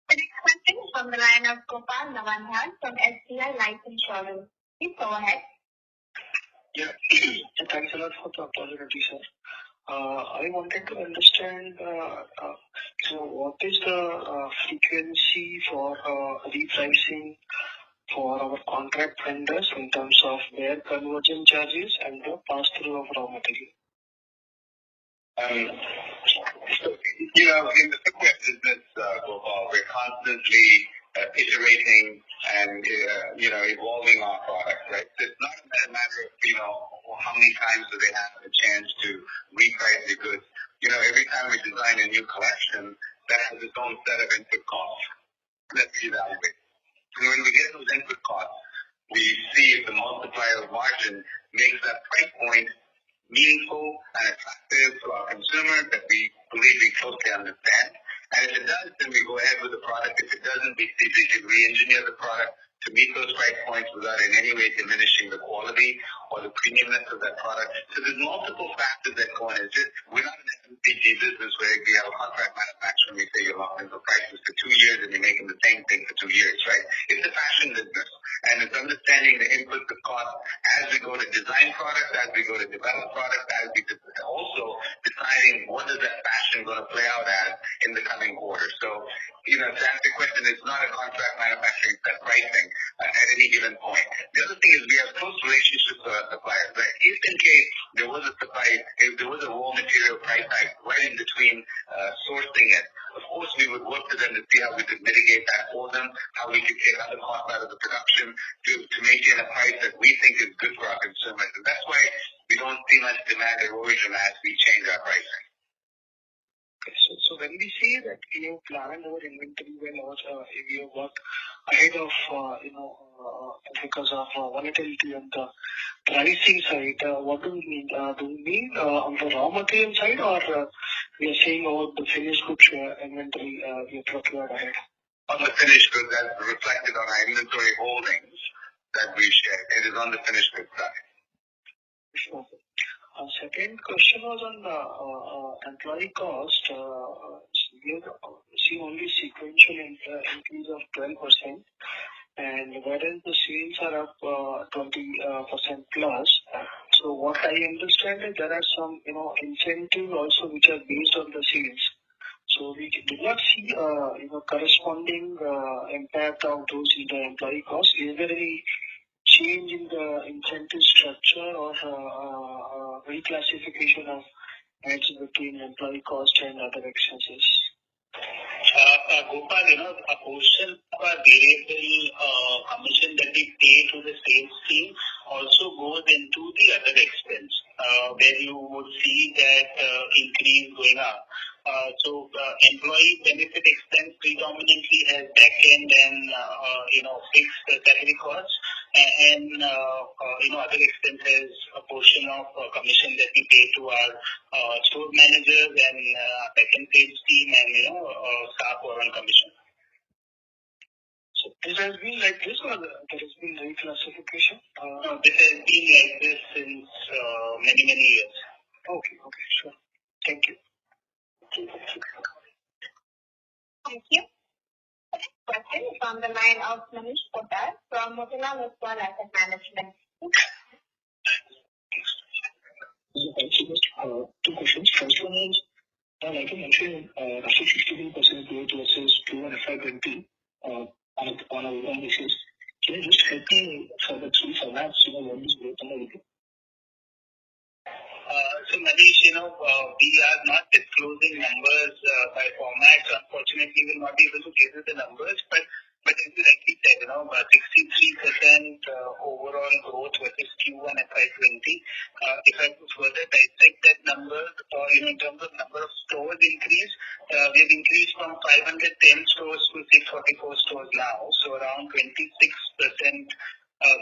The next question is from the line of Gopal Navandhan from SBI Life Insurance. Please go ahead. Yeah, thanks a lot for the opportunity, sir. I wanted to understand what is the frequency for repricing for our contract vendors in terms of their conversion charges and the pass-through of raw material? In the footwear business, Gopal, we're constantly iterating and evolving our product, right? So it's not a matter of how many times do they have a chance to reprice the goods. Every time we design a new collection, that has its own set of input costs that we evaluate. And when we get those input costs, we see if the multiplier of margin makes that price point meaningful and attractive to our consumer that we believe we totally understand. And if it does, then we go ahead with the product. If it doesn't, we see if we can re-engineer the product to meet those price points without in any way diminishing the quality or the premiumness of that product. So there's multiple factors that go in. We're not an FMCG business where we have a contract manufacturer and we say you're locking the prices for 2 years and you're making the same thing for 2 years, right? It's a fashion business. And it's understanding the input, the cost as we go to design products, as we go to develop products, as we also deciding what is that fashion going to play out as in the coming quarter. So, to answer the question, it's not a contract manufacturing set pricing at any given point. The other thing is we have close relationships with our suppliers, right? If in case there was a raw material price hike right in between sourcing it, of course we would work with them to see how we could mitigate that for them, how we could take other costs out of the production to maintain a price that we think is good for our consumers. And that's why we don't see much demand erosion as we change our pricing. Okay, so when we say that we have planned our inventory well, or we have worked ahead of, because of volatility on the pricing side, what do we mean? Do we mean on the raw material side, or we are saying about the finished goods inventory we have procured ahead? On the finished goods, that's reflected on our inventory holdings that we shared. It is on the finished goods side. Okay. Second question was on employee cost. We have seen only sequential increase of 12%, and whereas the sales are up 20% plus. So what I understand is there are some incentives also which are based on the sales. So we did not see corresponding impact of those in the employee cost. Is there any change in the incentive structure or reclassification of heads between employee cost and other expenses? Gopal, a portion of our variable commission that we pay to the sales team also goes into the other expense, where you would see that increase going up. So employee benefit expense predominantly has back-end and fixed salary costs, and other expenses, a portion of commission that we pay to our store managers and back-end sales team and staff who are on commission. So this has been like this, or there has been reclassification? No, this has been like this since many years. Okay, sure. Thank you. Thank you. The next question is on the line of Manish Poddar from Motilal Oswal Asset Management. Two questions. First one is, like you mentioned, roughly 62% growth versus Q1 FY20 on a overall basis. Can you just help me for the three formats, what is growth on the weekly? So Manish, we are not disclosing numbers by format. Unfortunately, we will not be able to give you the numbers, but as you rightly said, 63% overall growth versus Q1 FY20. If I could further dissect that number, in terms of number of stores increase, we've increased from 510 stores to 644 stores now, so around 26%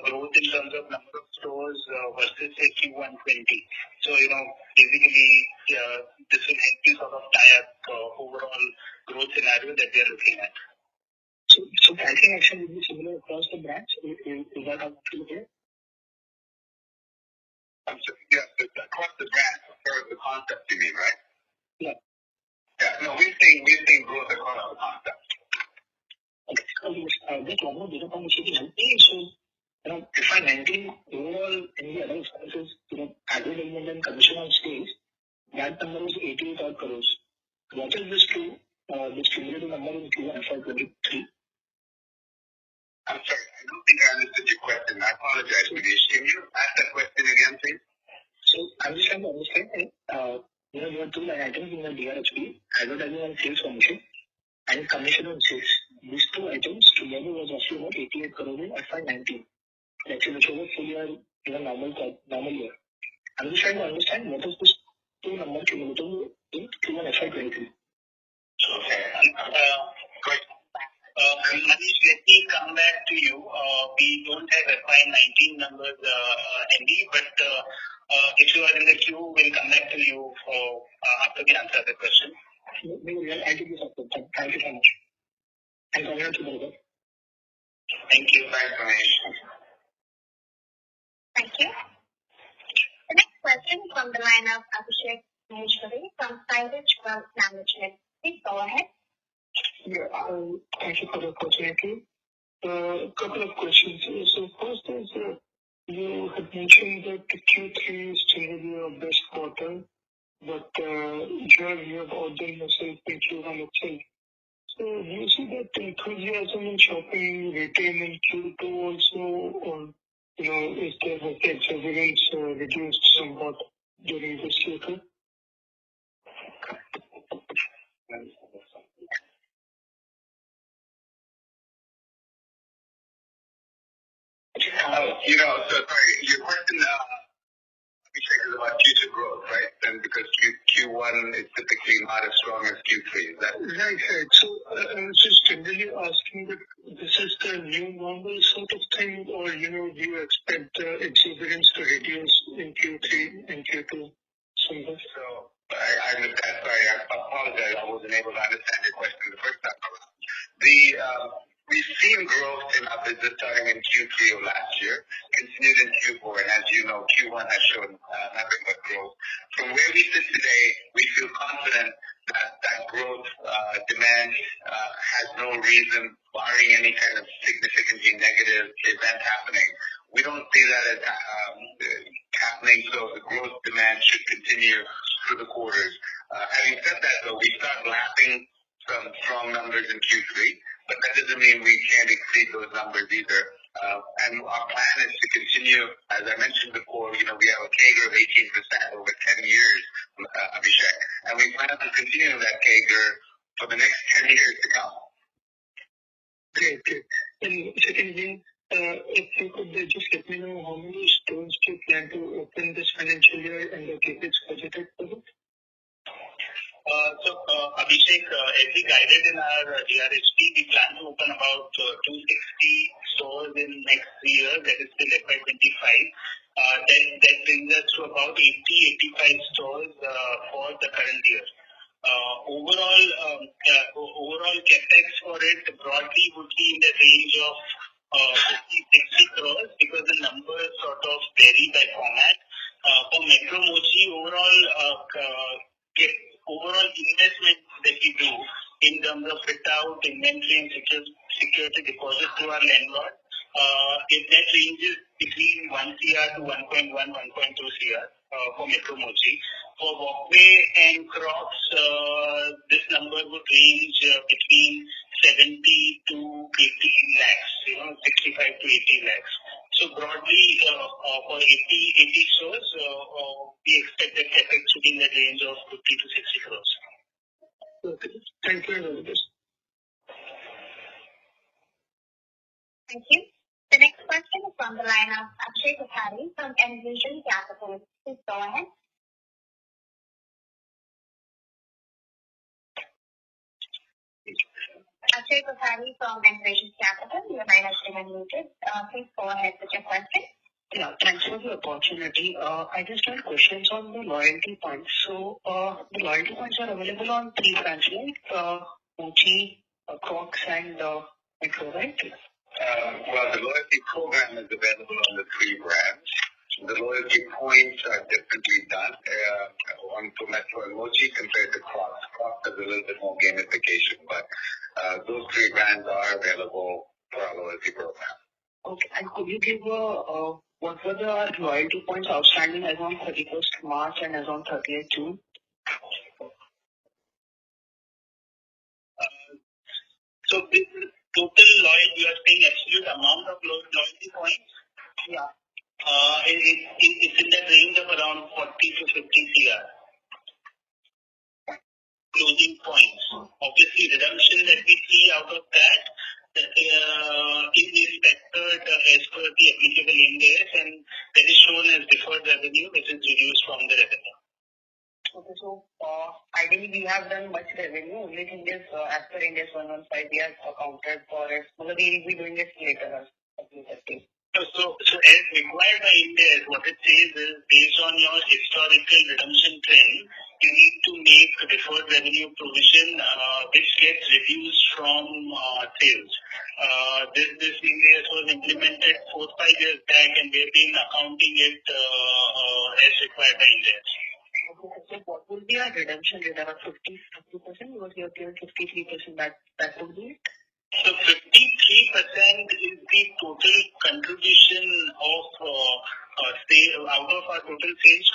growth in terms of number of stores versus say Q1 20. So basically this will help you sort of tie up overall growth scenario that we are looking at. So pricing action will be similar across the brands. Is that how to look at it? Yes, across the brand, or the concept you mean, right? Yeah. Yeah, no, we've seen growth across the concept. Okay, so just one more data point which you can help me. So, if I maintain overall any other expenses, advertisement and commission on sales, that number is 88 odd crores. What is this cumulative number in Q1 FY23? I'm sorry, I don't think I understood your question. I apologize, Manish. Can you ask that question again, please? So I'm just trying to understand, there are two line items in the DRHP, advertising and sales commission and commission on sales. These two items together was roughly about 88 crores in FY19. Let's say which was a full year in a normal year. I'm just trying to understand what is this two number cumulative in Q1 FY23. Okay. Great. Manish, let me come back to you. We don't have FY19 numbers handy, but if you are in the queue, we'll come back to you after we answer the question. Maybe I'll take this up. Thank you so much. And congrats to the Thank you. Thanks, Manish. Thank you. The next question is from the line of Abhishek Maheshwari from Private Wealth Management. Please go ahead. Yeah, thank you for the opportunity. A couple of questions. So first is, you had mentioned that Q3 is generally your best quarter, but here you have ordered yourself in Q1 itself. So do you see that enthusiasm in shopping retail in Q2 also, or is there the exuberance reduced somewhat during this Q2? So sorry, your question, Abhishek, is about future growth, right? And because Q1 is typically not as strong as Q3, is that Right. So I was just generally asking that this is the new normal sort of thing, or do you expect exuberance to reduce in Q3 and Q2 somewhat? so? I understand. Sorry, I apologize. I wasn't able to understand your question the first time around. we've seen growth in our business starting in Q3 of last year, continued in Q4, and as you know, Q1 has shown nothing but growth. From where we sit today, we feel confident that growth demand has no reason, barring any kind of significantly negative event happening. We don't see that as happening, so the growth demand should continue through the quarters. Having said that, though, we start lapping some strong numbers in Q3, but that doesn't mean we can't exceed those numbers either. And our plan is to continue, as I mentioned before, we have a CAGR of 18% over 10 years, Abhishek, and we plan to continue that CAGR for the next 10 years to come. Great. And secondly, if you could just let me know how many stores do you plan to open this financial year and the CapEx budgeted for it? Abhishek, as we guided in our DRHP, we plan to open about 260 stores in next 3 years, that is till FY 25. That brings us to about 80-85 stores for the current year. Overall CapEx for it broadly would be in the range of 50-60 crores because the numbers sort of vary by format. For Metro Mochi, overall investment that we do in terms of fit out, inventory and security deposit to our landlord, that ranges between 1 CR to 1.1, 1.2 CR for Metro Mochi. For Walkway and Crocs, this number would range between 70 to 80 lakhs, 65 to 80 lakhs. So broadly, for 80 stores, we expect that CapEx to be in the range of 50 to 60 crores. Okay. Thank you very much. Thank you. The next question is from the line of Akshay Kothari from Envision Capital. Please go ahead. Akshay Kothari from Envision Capital, your line has been unmuted. Please go ahead with your question. Yeah, thanks for the opportunity. I just have questions on the loyalty points. So, the loyalty points are available on 3 brands, right? Mochi, Crocs, and Metro, right? Well, the loyalty program is available on the 3 brands. The loyalty points are differently done on for Metro and Mochi compared to Crocs. Crocs has a little bit more gamification, but those 3 brands are available for our loyalty program. Okay, and could you give what were the loyalty points outstanding as on 31st March and as on 30th June? So this is total loyalty, you are saying absolute amount of loyalty points? Yeah. It's in the range of around 40 to 50 CR. Closing points. Obviously, redemption that we see out of that is factored as per the applicable index, and that is shown as deferred revenue, which is reduced from the revenue. Okay, so ideally we have done much revenue. Only thing is, as per Index 115, we have accounted for it. We will be doing it later. So as required by Index, what it says is based on your historical redemption trend, you need to make a deferred revenue provision which gets reduced from sales. This Index was implemented 4-5 years back, and we have been accounting it as required by Index. Okay, so what will be our redemption rate? Around 50%? Because we are given 53%, that would be it? So 53% is the total contribution of out of our total sales,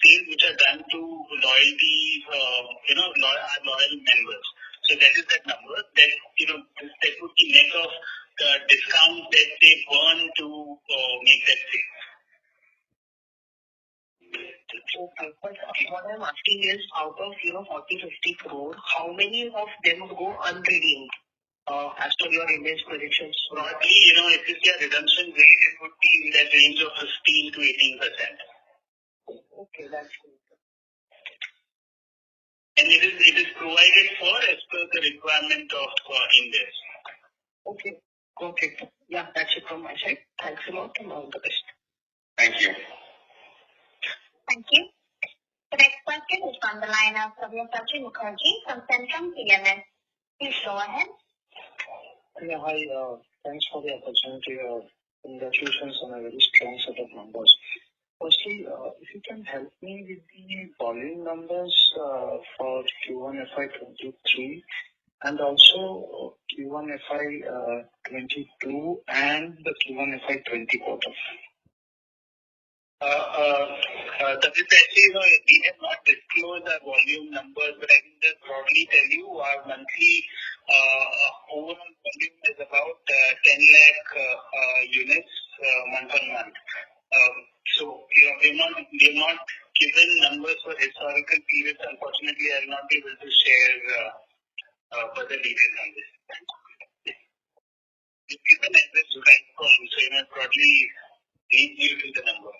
sales which are done to loyalty, our loyal members. So that is that number. That that would be net of the discount that they burn to make that sale. Okay, but what I'm asking is, out of 40-50 crore, how many of them would go unredeemed as per your Index predictions? Broadly, if you see a redemption rate, it would be in that range of 15 to 18%. Okay, that's good. And it is provided for as per the requirement of Index. Okay. Yeah, that's it from my side. Thanks a lot and all the best. Thank you. Thank you. The next question is from the line of Sabyasachi Mukherjee from Centrum PMS. Please go ahead. Yeah, hi. Thanks for the opportunity. Congratulations on a very strong set of numbers. Firstly, if you can help me with the volume numbers for Q1 FY23 and also Q1 FY22 and the Q1 FY20 quarter. Actually, we have not disclosed our volume numbers, but I can just broadly tell you our monthly overall volume is about 10 lakh units month on month. So, we're not given numbers for historical periods. Unfortunately, I will not be able to share further details on this. We've given address to concall, so broadly lead you to the number.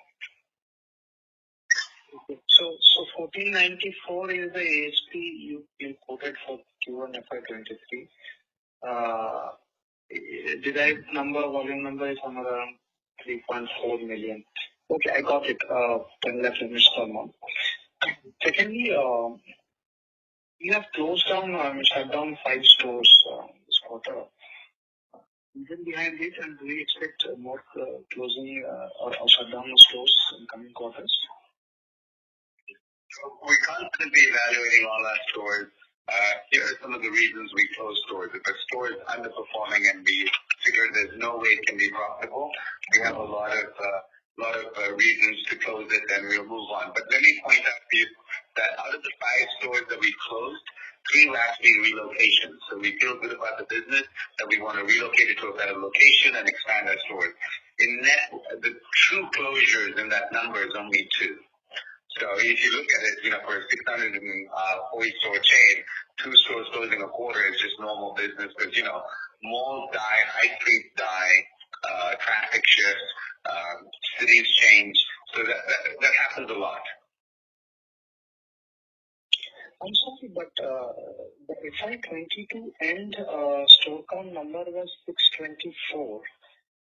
Okay. So 1494 is the ASP you quoted for Q1 FY23. Derived number, volume number is somewhere around 3.4 million. Okay, I got it. 10 lakh units per month. Secondly, we have closed down, shut down 5 stores this quarter. Reason behind it, and do we expect more closing or shutdown of stores in coming quarters? We're constantly evaluating all our stores. Here are some of the reasons we close stores. If a store is underperforming and we figure there's no way it can be profitable, we have a lot of reasons to close it, and we'll move on. But let me point out to you that out of the 5 stores that we closed, 3 were actually relocations. So we feel good about the business, that we want to relocate it to a better location and expand our stores. In net, the true closures in that number is only 2. So if you look at it, for a 640 store chain, 2 stores closing a quarter is just normal business because, malls die, high streets die, traffic shifts, cities change. So that happens a lot. I'm sorry, but the FY22 end store count number was 624.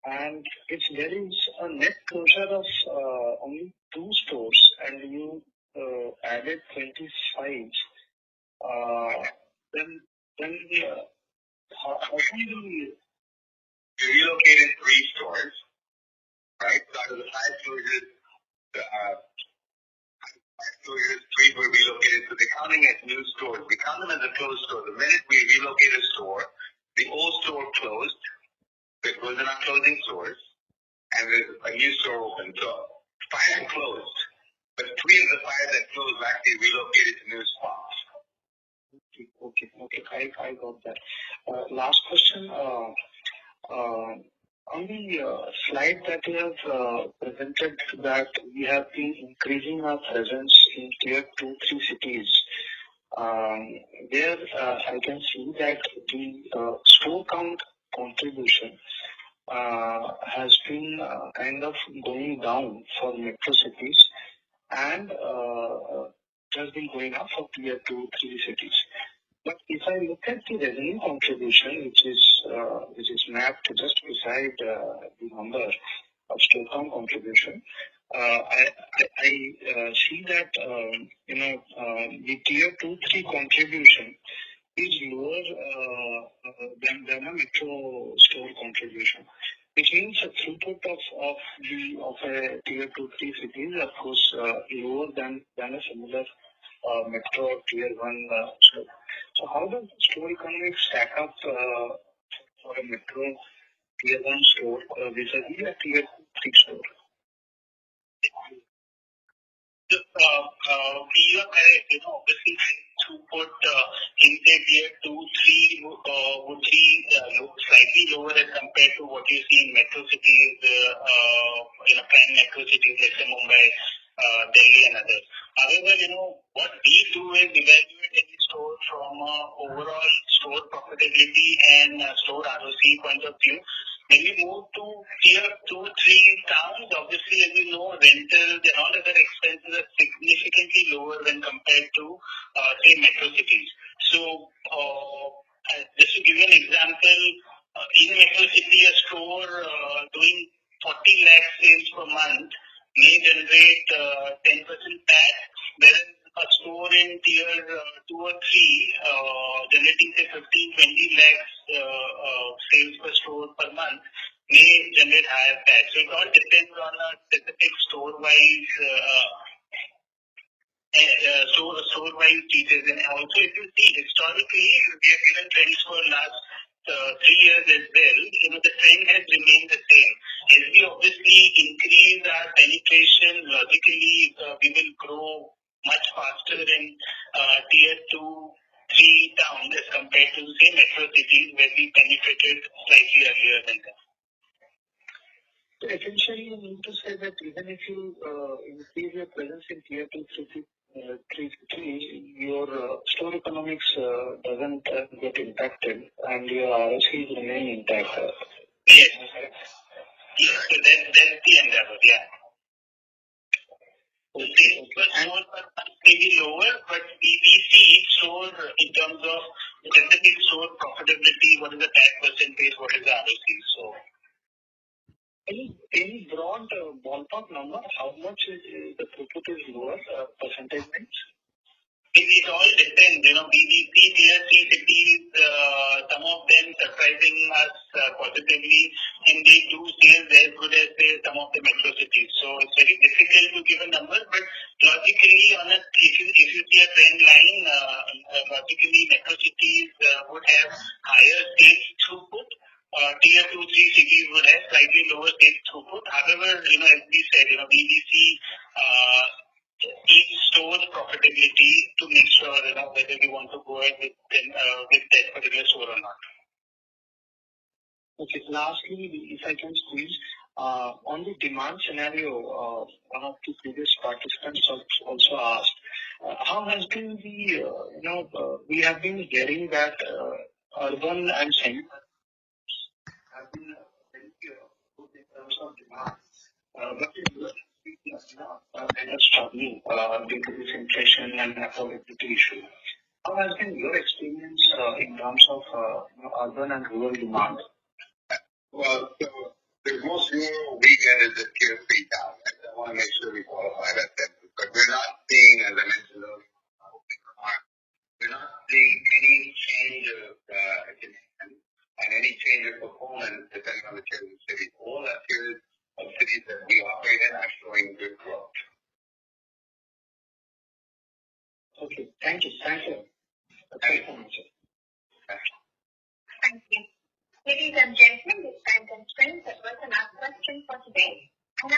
And if there is a net closure of only 2 stores and you added 25, then how can we... We relocated 3 stores, right? So out of the 5 closures, 3 were relocated. So they're counting as new stores. We count them as a closed store. The minute we relocate a store, the old store closed. Those are not closing stores, and there's a new store open. So 5 are closed, but 3 of the 5 that closed were actually relocated to new spots. Okay. I got that. Last question. On the slide that you have presented, that we have been increasing our presence in tier 2, 3 cities. There I can see that the store count contribution has been kind of going down for metro cities and has been going up for tier 2, 3 cities. But if I look at the revenue contribution, which is mapped just beside the number of store count contribution, I see that the tier 2, 3 contribution is lower than a metro store contribution, which means the throughput of a tier 2, 3 cities, of course, lower than a similar metro or tier 1 store. So how does the store economics stack up for a metro tier 1 store vis-a-vis a tier 3 store? We are correct. Obviously, throughput in tier 2, 3 would be slightly lower as compared to what you see in metro cities, prime metro cities like Mumbai, Delhi, and others. However, what we do is evaluate any store from overall store profitability and store ROC point of view. When we move to tier 2, 3 towns, obviously, as you know, rentals and all other expenses are significantly lower when compared to, say, metro cities. So, just to give you an example, in metro city, a store doing 40 lakh sales per month may generate 10% tax, whereas a store in in tier 2 or 3, generating say 15-20 lakhs sales per store per month may generate higher PAT. So it all depends on a specific store-wise store-wise details. And also, if you see historically, we have given trends for last 3 years as well. The trend has remained the same. As we obviously increase our penetration, logically, we will grow much faster in tier 2, 3 towns as compared to, say, metro cities where we penetrated slightly earlier than them. So essentially, you mean to say that even if you increase your presence in tier 2, 3 cities, your store economics doesn't get impacted and your ROCs remain intact. Yes. Yes, so that's the endeavor, yeah. So sales per store per month may be lower, but we see each store in terms of specific store profitability, what is the tax percentage, what is the ROC. So, any broad ballpark number, how much the throughput is lower, percentage-wise? It all depends. We see tier 3 cities, some of them surprising us positively, and they do sales as good as some of the metro cities. So it's very difficult to give a number, but logically, if you see a trend line, logically metro cities would have higher sales throughput. Tier 2, 3 cities would have slightly lower sales throughput. However, as we said, we see each store's profitability to make sure whether we want to go ahead with that particular store or not. Okay. Lastly, if I can squeeze, on the demand scenario, one of the previous participants also asked, how has been the, we have been hearing that urban and semi have been very good in terms of demand, but kind of struggling due to this inflation and affordability issue. How has been your experience in terms of urban and rural demand? Well, so the most rural we get is the tier 3 town. I want to make sure we qualify that sentence. But we're not seeing, as I mentioned earlier, we're not seeing any change of demand and any change of performance depending on the tier of the city. All the tiers of cities that we operate in are showing good growth. Okay. Thank you. Thank you. Thank you. Thank you. Ladies and gentlemen, this time constraint, that was the last question for today.